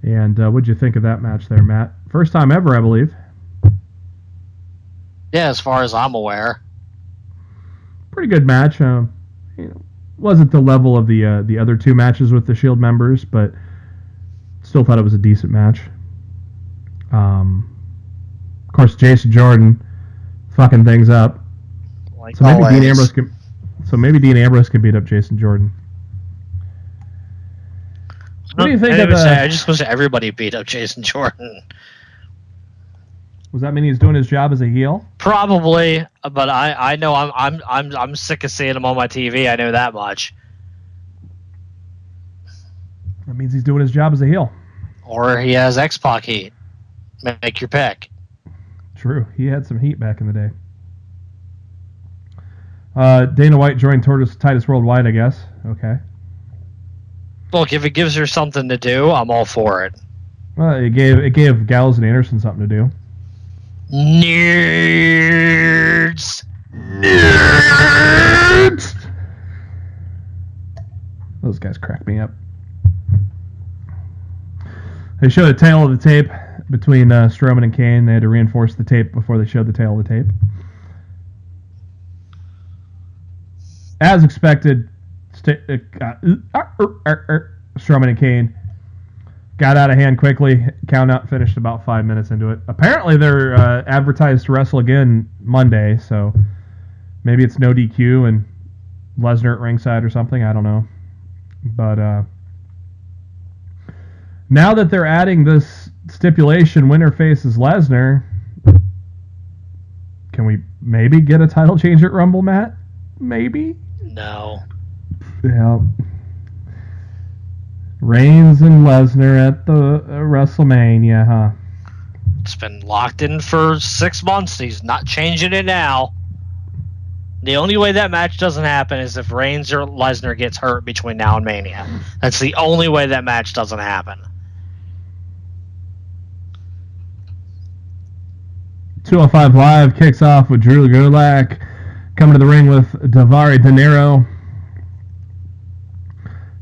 And what'd you think of that match there, Matt? First time ever, I believe. Yeah, as far as I'm aware. Pretty good match. Wasn't the level of the other two matches with the Shield members, but still thought it was a decent match. Of course, Jason Jordan fucking things up. Like so maybe Dean Ambrose can beat up Jason Jordan. What do you think of I just wish everybody beat up Jason Jordan. Does that mean he's doing his job as a heel? Probably, but I know I'm sick of seeing him on my TV. I know that much. That means he's doing his job as a heel. Or he has X-Pac heat. Make your pick. True. He had some heat back in the day. Dana White joined Titus Worldwide, I guess. Okay. Look, if it gives her something to do, I'm all for it. Well, it gave Gallows and Anderson something to do. Nerds. Those guys crack me up. They showed a tail of the tape between Strowman and Kane. They had to reinforce the tape before they showed the tail of the tape. As expected, Strowman and Kane got out of hand quickly. Count out finished about 5 minutes into it. Apparently, they're advertised to wrestle again Monday, so maybe it's no DQ and Lesnar at ringside or something. I don't know. But now that they're adding this stipulation, winner faces Lesnar, can we maybe get a title change at Rumble, Matt? Maybe? No. Yeah. Reigns and Lesnar at the WrestleMania, huh? It's been locked in for 6 months. He's not changing it now. The only way that match doesn't happen is if Reigns or Lesnar gets hurt between now and Mania. That's the only way that match doesn't happen. 205 Live kicks off with Drew Gulak coming to the ring with Daivari De Niro.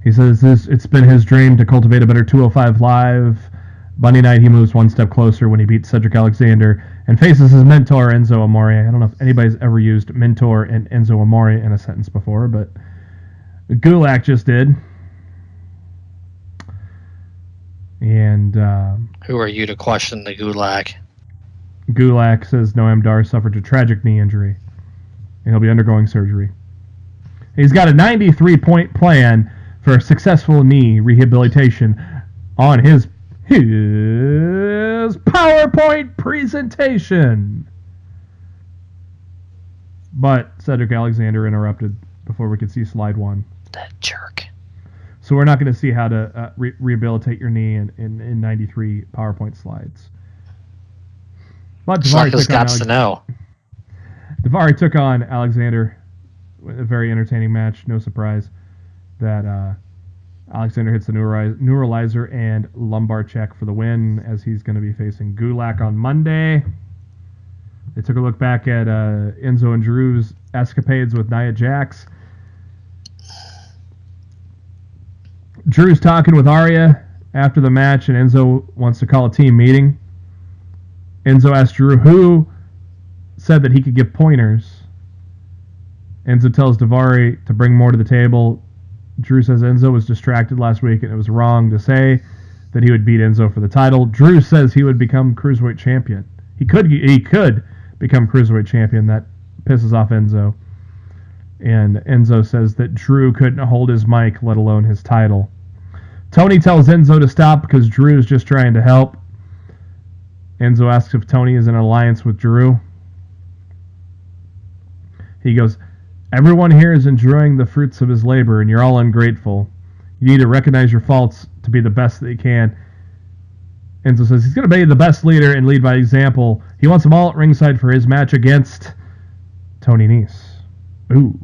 He says it's been his dream to cultivate a better 205 Live. Monday night, he moves one step closer when he beats Cedric Alexander and faces his mentor, Enzo Amore. I don't know if anybody's ever used mentor and Enzo Amore in a sentence before, but Gulak just did. And who are you to question the Gulak? Gulak says Noam Dar suffered a tragic knee injury, and he'll be undergoing surgery. He's got a 93-point plan for successful knee rehabilitation on his PowerPoint presentation. But Cedric Alexander interrupted before we could see slide 1. That jerk. So we're not going to see how to rehabilitate your knee in 93 PowerPoint slides. But Daivari got to know. Daivari took on Alexander. A very entertaining match. No surprise that Alexander hits the neuralizer and lumbar check for the win, as he's going to be facing Gulak on Monday. They took a look back at Enzo and Drew's escapades with Nia Jax. Drew's talking with Arya after the match, and Enzo wants to call a team meeting. Enzo asked Drew who said that he could give pointers. Enzo tells Daivari to bring more to the table. Drew says Enzo was distracted last week and it was wrong to say that he would beat Enzo for the title. Drew says he would become Cruiserweight champion. He could become Cruiserweight champion. That pisses off Enzo. And Enzo says that Drew couldn't hold his mic, let alone his title. Tony tells Enzo to stop because Drew is just trying to help. Enzo asks if Tony is in an alliance with Drew. He goes, everyone here is enjoying the fruits of his labor, and you're all ungrateful. You need to recognize your faults to be the best that you can. Enzo says he's going to be the best leader and lead by example. He wants them all at ringside for his match against Tony Nese. Ooh.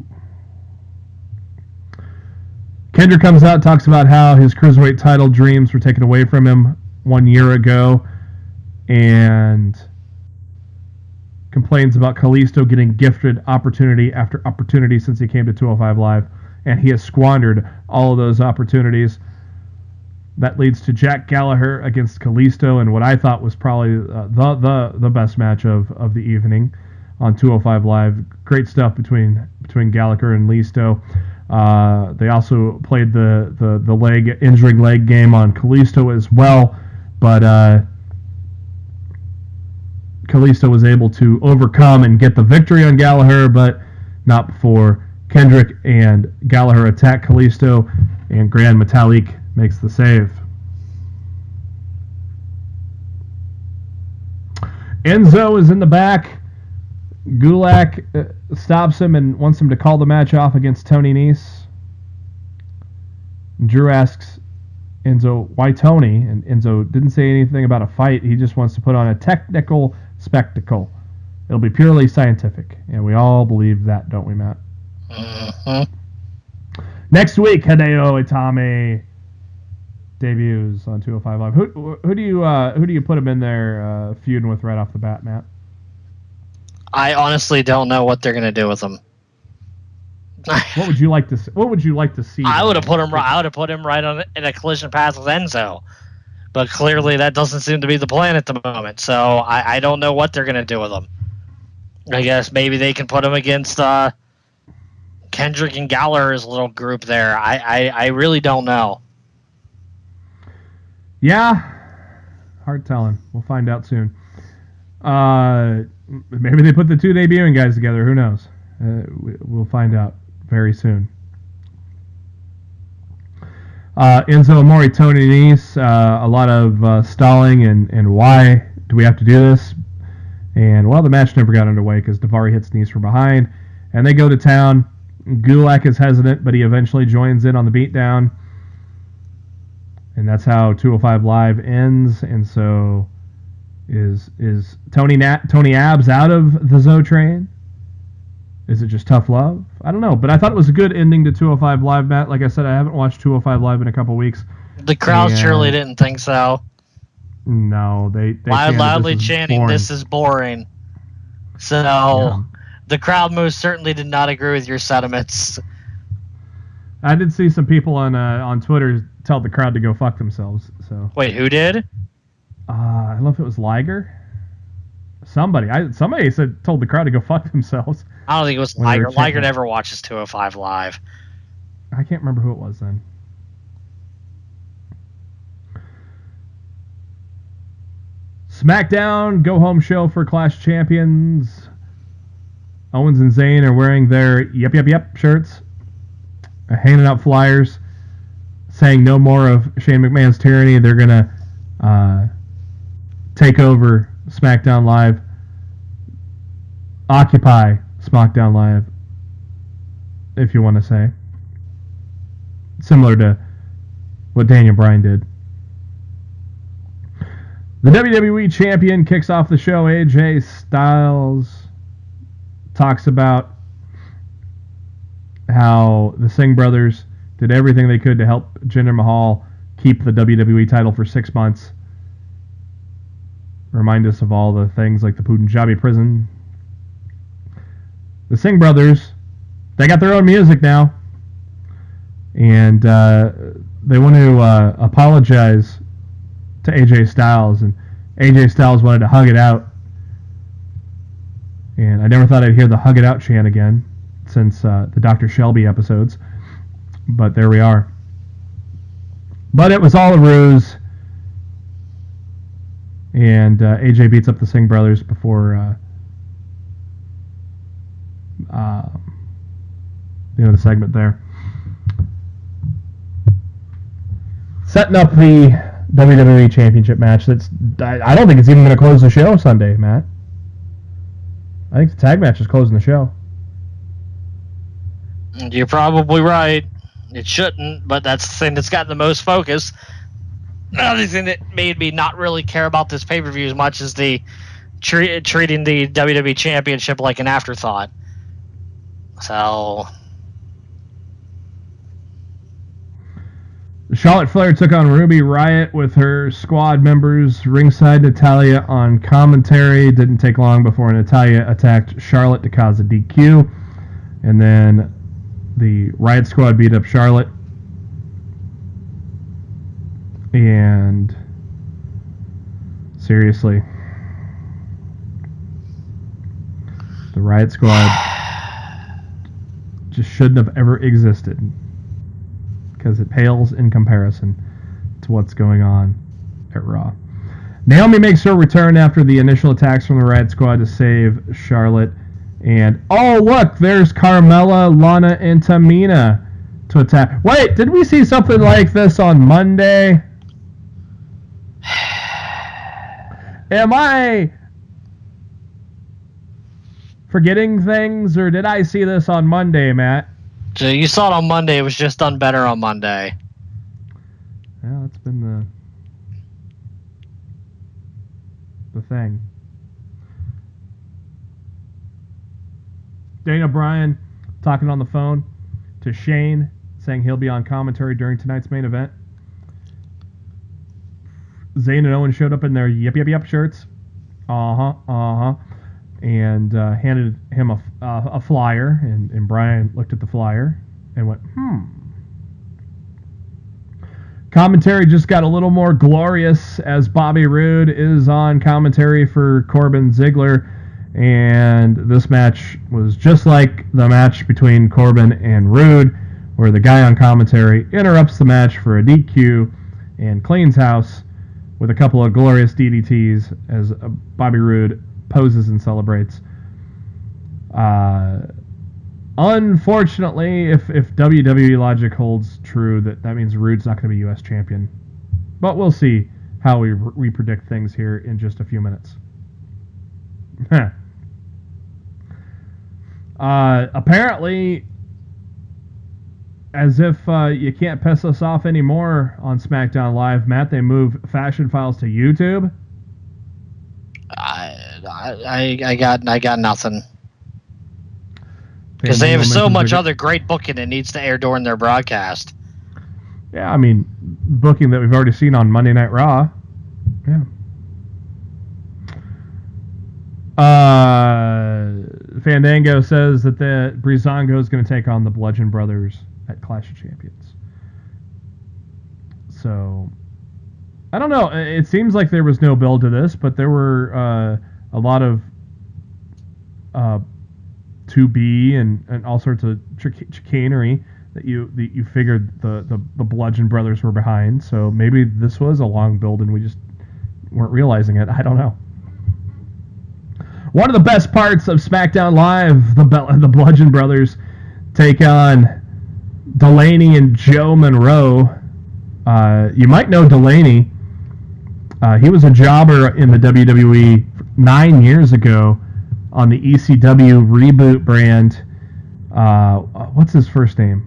Kendrick comes out and talks about how his Cruiserweight title dreams were taken away from him 1 year ago, and complains about Kalisto getting gifted opportunity after opportunity since he came to 205 Live, and he has squandered all of those opportunities. That leads to Jack Gallagher against Kalisto, and what I thought was probably the best match of the evening on 205 Live. Great stuff between Gallagher and Listo. They also played the injuring leg game on Kalisto as well, but Kalisto was able to overcome and get the victory on Gallagher, but not before Kendrick and Gallagher attack Kalisto, and Grand Metalik makes the save. Enzo is in the back. Gulak stops him and wants him to call the match off against Tony Nese. Drew asks Enzo, why Tony? And Enzo didn't say anything about a fight. He just wants to put on a technical spectacle. It'll be purely scientific. And we all believe that, don't we, Matt? Uh-huh. Next week, Hideo Itami debuts on 205 Live. Who do you put him in there feuding with right off the bat, Matt? I honestly don't know what they're gonna do with him. What would you like to see? What would you like to see? I would have put him right on in a collision path with Enzo, but clearly that doesn't seem to be the plan at the moment. So I don't know what they're gonna do with him. I guess maybe they can put him against Kendrick and Gallagher's little group there. I really don't know. Yeah, hard telling. We'll find out soon. Maybe they put the two debuting guys together. Who knows? We'll find out very soon. Enzo Amore, Tony Nese, a lot of stalling and why do we have to do this? And, well, the match never got underway because Daivari hits Nese from behind. And they go to town. Gulak is hesitant, but he eventually joins in on the beatdown. And that's how 205 Live ends. And so is Tony Abs out of the Zoe train? Is it just tough love? I don't know, but I thought it was a good ending to 205 Live, Matt. Like I said, I haven't watched 205 Live in a couple weeks. The crowd surely didn't think so. No, they loudly chanting, "This is boring." So yeah. The crowd most certainly did not agree with your sentiments. I did see some people on Twitter tell the crowd to go fuck themselves. So wait, who did? I don't know if it was Liger. Somebody told the crowd to go fuck themselves. I don't think it was Liger. Liger never watches 205 Live. I can't remember who it was then. SmackDown go-home show for Clash Champions. Owens and Zayn are wearing their yep shirts, handing out flyers, saying no more of Shane McMahon's tyranny. They're going to take over SmackDown Live, occupy SmackDown Live, if you want to say. Similar to what Daniel Bryan did. The WWE Champion kicks off the show. AJ Styles talks about how the Singh brothers did everything they could to help Jinder Mahal keep the WWE title for 6 months. Remind us of all the things like the Punjabi prison the Singh brothers, they got their own music now. And they want to apologize to AJ Styles. And AJ Styles wanted to hug it out. And I never thought I'd hear the hug it out chant again since the Dr. Shelby episodes. But there we are. But it was all a ruse. And AJ beats up the Singh brothers before the segment there. Setting up the WWE Championship match. I don't think it's even going to close the show Sunday, Matt. I think the tag match is closing the show. You're probably right. It shouldn't, but that's the thing that's gotten the most focus. Another thing that made me not really care about this pay-per-view as much as the treating the WWE Championship like an afterthought. So... Charlotte Flair took on Ruby Riott with her squad members ringside. Natalya on commentary. Didn't take long before Natalya attacked Charlotte to cause a DQ. And then the Riott squad beat up Charlotte. And seriously, the Riott squad just shouldn't have ever existed, because it pales in comparison to what's going on at Raw. Naomi makes her return after the initial attacks from the Riott Squad to save Charlotte. And, oh, look, there's Carmella, Lana, and Tamina to attack. Wait, did we see something like this on Monday? Am I forgetting things, or did I see this on Monday, Matt? So you saw it on Monday. It was just done better on Monday. Yeah, that's been the thing. Daniel Bryan talking on the phone to Shane, saying he'll be on commentary during tonight's main event. Zayn and Owen showed up in their yep shirts. And handed him a flyer, and Bryan looked at the flyer and went, Commentary just got a little more glorious as Bobby Roode is on commentary for Corbin Ziggler, and this match was just like the match between Corbin and Roode, where the guy on commentary interrupts the match for a DQ and cleans house with a couple of glorious DDTs as Bobby Roode poses and celebrates. Unfortunately, if WWE logic holds true, that means Roode's not going to be U.S. champion. But we'll see how we predict things here in just a few minutes. Apparently, as if you can't piss us off anymore on SmackDown Live, Matt, they move Fashion Files to YouTube. I got nothing. Because they have so much other great booking that needs to air during their broadcast. Yeah, I mean, booking that we've already seen on Monday Night Raw. Yeah. Fandango says that the Breezango is going to take on the Bludgeon Brothers at Clash of Champions. So, I don't know. It seems like there was no build to this, but there were a lot of to be and all sorts of chicanery that you figured the Bludgeon Brothers were behind. So maybe this was a long build and we just weren't realizing it. I don't know. One of the best parts of SmackDown Live, the Bludgeon Brothers take on Delaney and Joe Monroe. You might know Delaney. He was a jobber in the WWE 9 years ago on the ECW Reboot brand. What's his first name?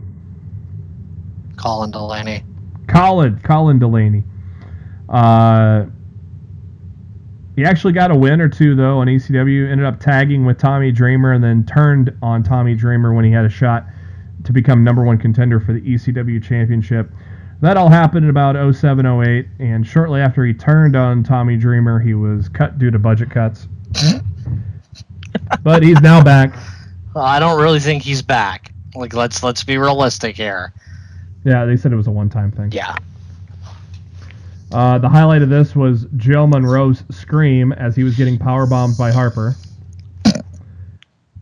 Colin Delaney. Colin Delaney. He actually got a win or two, though, on ECW. Ended up tagging with Tommy Dreamer and then turned on Tommy Dreamer when he had a shot to become number one contender for the ECW Championship. That all happened in about 07-08, and shortly after he turned on Tommy Dreamer, he was cut due to budget cuts. But he's now back. I don't really think he's back. Like, let's be realistic here. Yeah, they said it was a one-time thing. Yeah. The highlight of this was Joe Monroe's scream as he was getting powerbombed by Harper.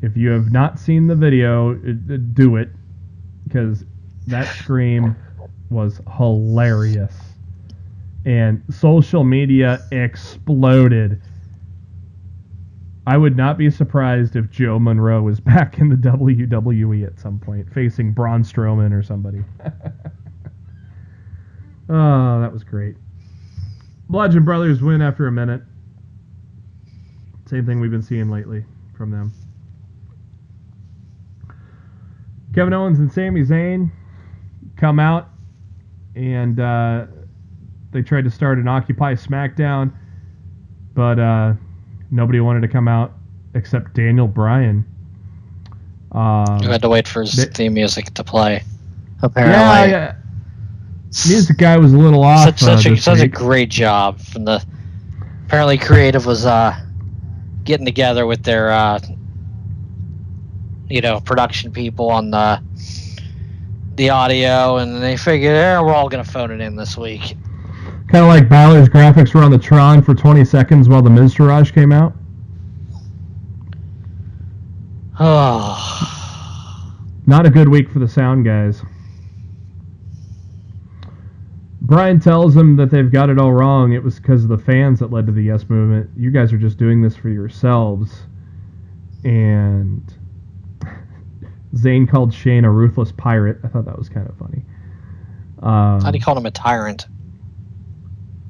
If you have not seen the video, do it, because that scream was hilarious. And social media exploded. I would not be surprised if Joe Monroe was back in the WWE at some point, facing Braun Strowman or somebody. Oh, that was great. Bludgeon Brothers win after a minute. Same thing we've been seeing lately from them. Kevin Owens and Sami Zayn come out, and they tried to start an Occupy SmackDown, but nobody wanted to come out except Daniel Bryan. You had to wait for his theme music to play, apparently. Yeah. Music guy was a little off. Such a great job from the. Apparently, creative was getting together with their production people on the audio, and they figured, we're all gonna phone it in this week. Kind of like Balor's graphics were on the Tron for 20 seconds while the Miztourage came out. Oh. Not a good week for the sound guys. Brian tells them that they've got it all wrong. It was because of the fans that led to the Yes Movement. You guys are just doing this for yourselves. And Zayn called Shane a ruthless pirate. I thought that was kind of funny. I thought he called him a tyrant.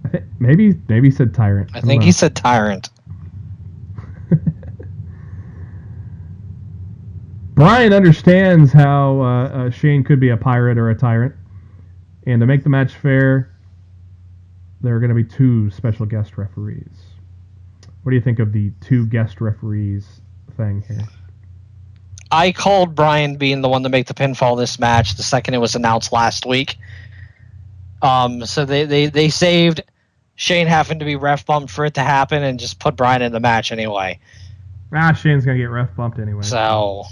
I think maybe he said tyrant. I think he said tyrant. Brian understands how Shane could be a pirate or a tyrant. And to make the match fair, there are going to be 2 special guest referees. What do you think of the 2 guest referees thing here? I called Brian being the one to make the pinfall this match the second it was announced last week. So they saved Shane having to be ref bumped for it to happen and just put Brian in the match anyway. Shane's going to get ref bumped anyway. So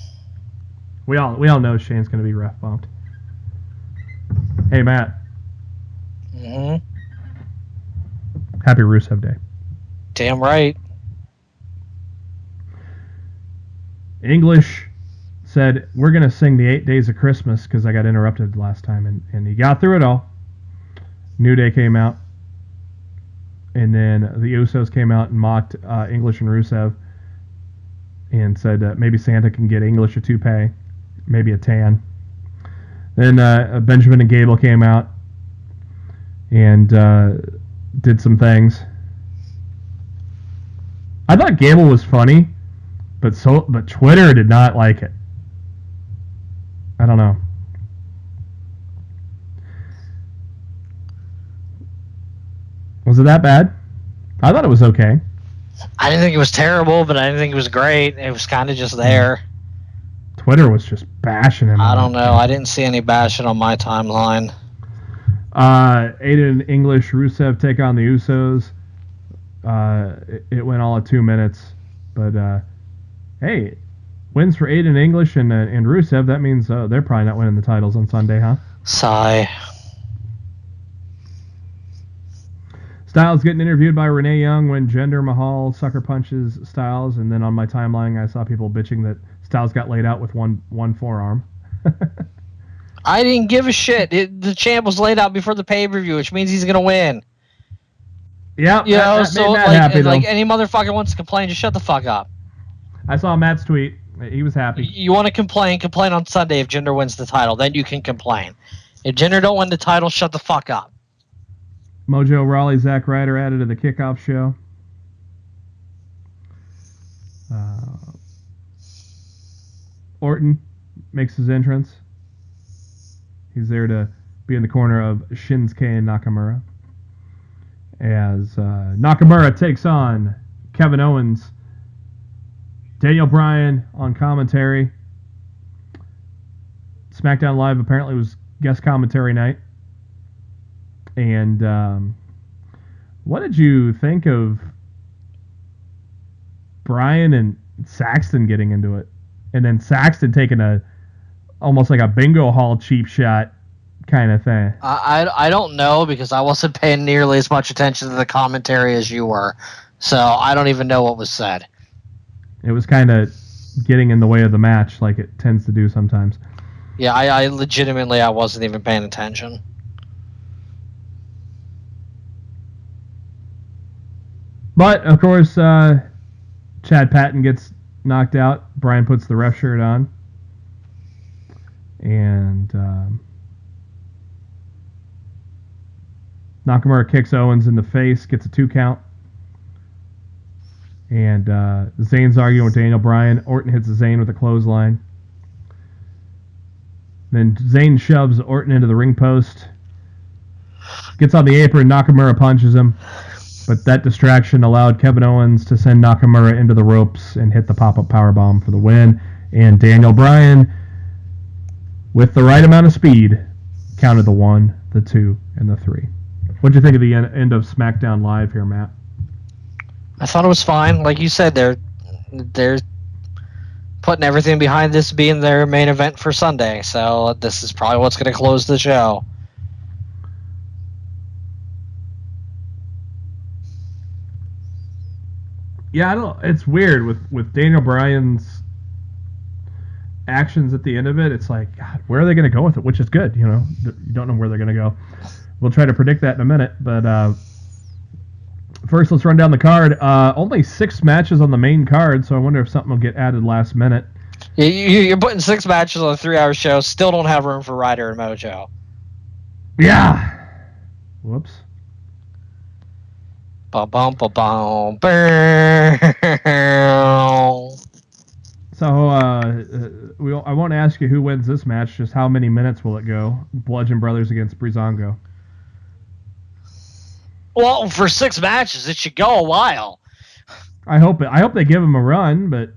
we all know Shane's going to be ref bumped. Hey, Matt. Mm-hmm. Happy Rusev Day. Damn right. English said, we're going to sing the 8 Days of Christmas because I got interrupted last time, and he got through it all. New Day came out, and then the Usos came out and mocked English and Rusev and said maybe Santa can get English a toupee, maybe a tan. Then Benjamin and Gable came out and did some things. I thought Gable was funny, but Twitter did not like it. I don't know. Was it that bad? I thought it was okay. I didn't think it was terrible, but I didn't think it was great. It was kind of just there. Twitter was just bashing him. I don't know. I didn't see any bashing on my timeline. Aiden English, Rusev take on the Usos. It went all at 2 minutes. But, hey, wins for Aiden English and Rusev. That means they're probably not winning the titles on Sunday, huh? Sigh. Styles getting interviewed by Renee Young when Jinder Mahal sucker punches Styles. And then on my timeline, I saw people bitching that Styles got laid out with one forearm. I didn't give a shit. The champ was laid out before the pay-per-view, which means he's gonna win. Yeah, that made Matt happy, like any motherfucker wants to complain, just shut the fuck up. I saw Matt's tweet. He was happy. You want to complain on Sunday if Jinder wins the title, then you can complain. If Jinder don't win the title, shut the fuck up. Mojo Rawley, Zack Ryder added to the kickoff show. Orton makes his entrance. He's there to be in the corner of Shinsuke Nakamura. As Nakamura takes on Kevin Owens. Daniel Bryan on commentary. SmackDown Live apparently was guest commentary night. And what did you think of Bryan and Saxton getting into it? and then Saxton taking almost like a bingo hall cheap shot kind of thing. I don't know because I wasn't paying nearly as much attention to the commentary as you were, so I don't even know what was said. It was kind of getting in the way of the match like it tends to do sometimes. Yeah, I legitimately I wasn't even paying attention. But, of course, Chad Patton gets knocked out. Brian puts the ref shirt on. And Nakamura kicks Owens in the face, gets a 2 count. And Zayn's arguing with Daniel Bryan. Orton hits Zayn with a clothesline. Then Zayn shoves Orton into the ring post. Gets on the apron, Nakamura punches him. But that distraction allowed Kevin Owens to send Nakamura into the ropes and hit the pop-up powerbomb for the win. And Daniel Bryan, with the right amount of speed, counted the 1, the 2, and the 3. What'd you think of the end of SmackDown Live here, Matt? I thought it was fine. Like you said, they're putting everything behind this being their main event for Sunday. So this is probably what's going to close the show. Yeah, I don't. It's weird with Daniel Bryan's actions at the end of it. It's like, God, where are they going to go with it? Which is good, you know. You don't know where they're going to go. We'll try to predict that in a minute, but first let's run down the card. Only 6 matches on the main card, so I wonder if something will get added last minute. You're putting 6 matches on a 3-hour show. Still don't have room for Ryder and Mojo. Yeah. Whoops. Ba-bum, ba-bum, So I won't ask you who wins this match. Just how many minutes will it go? Bludgeon Brothers against Breezango. Well, for 6 matches, it should go a while. I hope they give him a run, but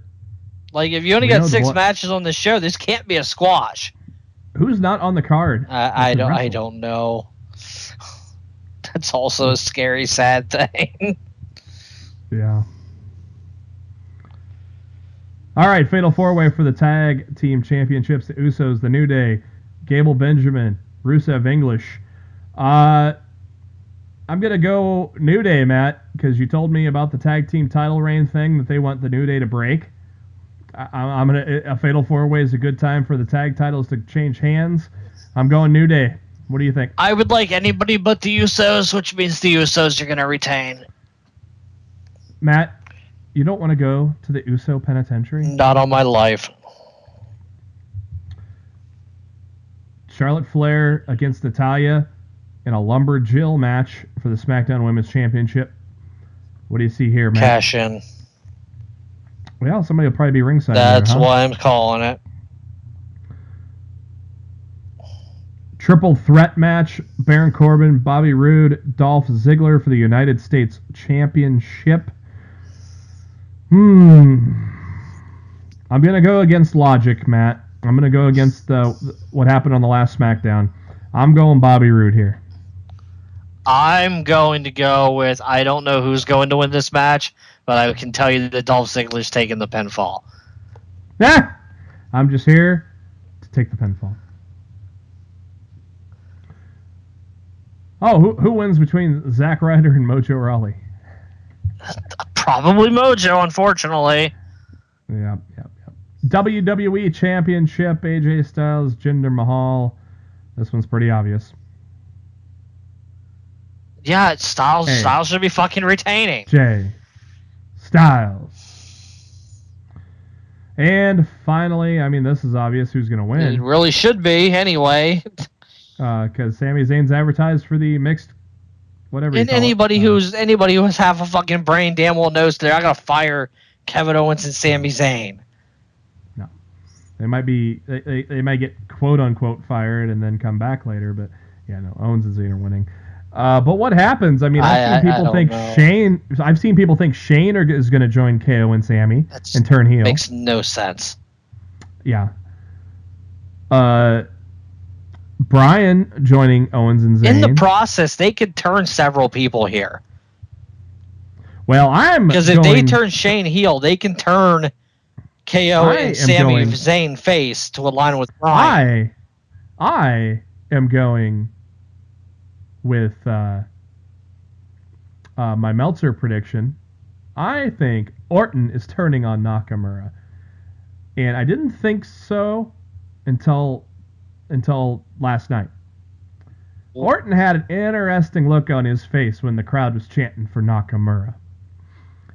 like if you only got 6 matches on the show, this can't be a squash. Who's not on the card? I don't know. That's also a scary, sad thing. Yeah. All right, Fatal 4-Way for the Tag Team Championships. The Usos, The New Day, Gable Benjamin, Rusev English. I'm going to go New Day, Matt, because you told me about the tag team title reign thing that they want the New Day to break. I'm going to a Fatal 4-Way is a good time for the tag titles to change hands. I'm going New Day. What do you think? I would like anybody but the Usos, which means the Usos are going to retain. Matt, you don't want to go to the Uso Penitentiary? Not on my life. Charlotte Flair against Natalya in a Lumberjill match for the SmackDown Women's Championship. What do you see here, Matt? Cash in. Well, somebody will probably be ringside. That's why I'm calling it. Triple threat match, Baron Corbin, Bobby Roode, Dolph Ziggler for the United States Championship. I'm going to go against logic, Matt. I'm going to go against what happened on the last SmackDown. I'm going Bobby Roode here. I'm going to go with, I don't know who's going to win this match, but I can tell you that Dolph Ziggler's taking the pinfall. Yeah, I'm just here to take the pinfall. Oh, who wins between Zack Ryder and Mojo Rawley? Probably Mojo, unfortunately. Yep. WWE Championship, AJ Styles, Jinder Mahal. This one's pretty obvious. Yeah, Styles should be fucking retaining. Styles. And finally, I mean, this is obvious who's going to win. It really should be, anyway. Because Sami Zayn's advertised for the mixed, whatever. And anybody who has half a fucking brain damn well knows they're not gonna fire Kevin Owens and Sami Zayn. No, they might be. They might get quote unquote fired and then come back later. But yeah, no, Owens and Zayn are winning. But what happens? I mean, I've seen people think Shane is going to join KO and Sami and turn heel. Makes no sense. Yeah. Brian joining Owens and Zayn. In the process, they could turn several people here. Well, because if they turn Shane heel, they can turn KO and Sami Zayn face to align with Bryan. I am going with my Meltzer prediction. I think Orton is turning on Nakamura. And I didn't think so until last night. Orton had an interesting look on his face when the crowd was chanting for Nakamura.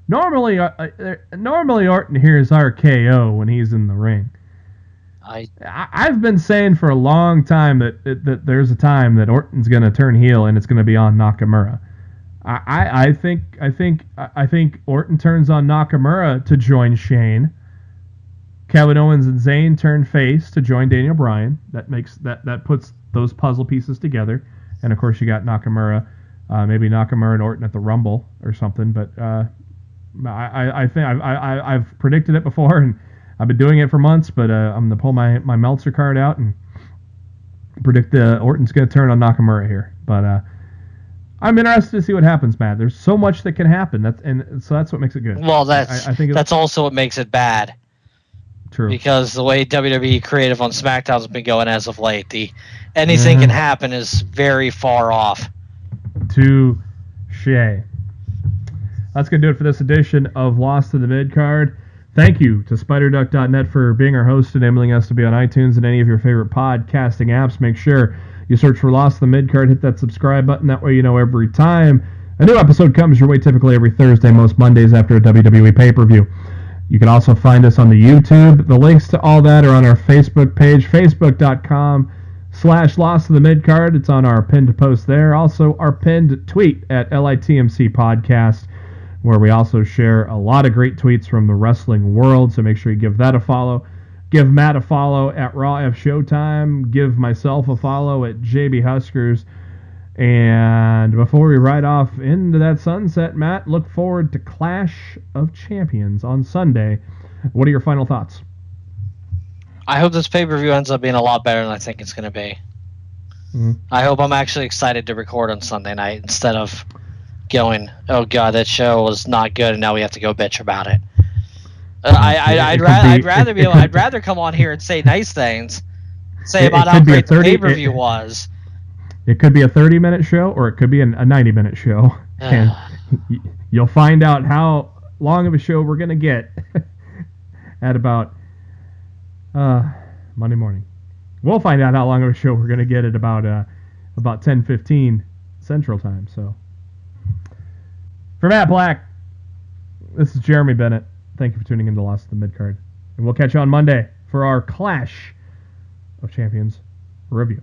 Normally Orton hears RKO when he's in the ring. I've been saying for a long time that there's a time that Orton's going to turn heel and it's going to be on Nakamura. I think Orton turns on Nakamura to join Shane. Kevin Owens and Zayn turn face to join Daniel Bryan. That puts those puzzle pieces together. And of course you got Nakamura, maybe Nakamura and Orton at the Rumble or something. But I think I've predicted it before, and I've been doing it for months. But I'm gonna pull my Meltzer card out and predict Orton's gonna turn on Nakamura here. But I'm interested to see what happens, Matt. There's so much that can happen. So that's what makes it good. Well, that's also what makes it bad. True. Because the way WWE creative on SmackDown has been going as of late, anything can happen is very far off. Touche. That's going to do it for this edition of Lost in the Midcard. Thank you to SpiderDuck.net for being our host, enabling us to be on iTunes and any of your favorite podcasting apps. Make sure you search for Lost in the Midcard, hit that subscribe button. That way you know every time a new episode comes your way, typically every Thursday, most Mondays after a WWE pay-per-view. You can also find us on the YouTube. The links to all that are on our Facebook page, facebook.com/Lost in the Midcard. It's on our pinned post there. Also, our pinned tweet at LITMC Podcast, where we also share a lot of great tweets from the wrestling world. So make sure you give that a follow. Give Matt a follow at Raw F Showtime. Give myself a follow at JB Huskers. And before we ride off into that sunset, Matt, look forward to Clash of Champions on Sunday. What are your final thoughts? I hope this pay-per-view ends up being a lot better than I think it's going to be. Mm-hmm. I hope I'm actually excited to record on Sunday night instead of going, oh God, that show was not good and now we have to go bitch about it. I'd rather come on here and say nice things, about how great the pay-per-view was. It could be a 30-minute show, or it could be a 90-minute show. And you'll find out how long of a show we're going to get at about Monday morning. We'll find out how long of a show we're going to get at about 10:15 Central Time. So, for Matt Black, this is Jeremy Bennett. Thank you for tuning in to Lost in the Midcard. And we'll catch you on Monday for our Clash of Champions review.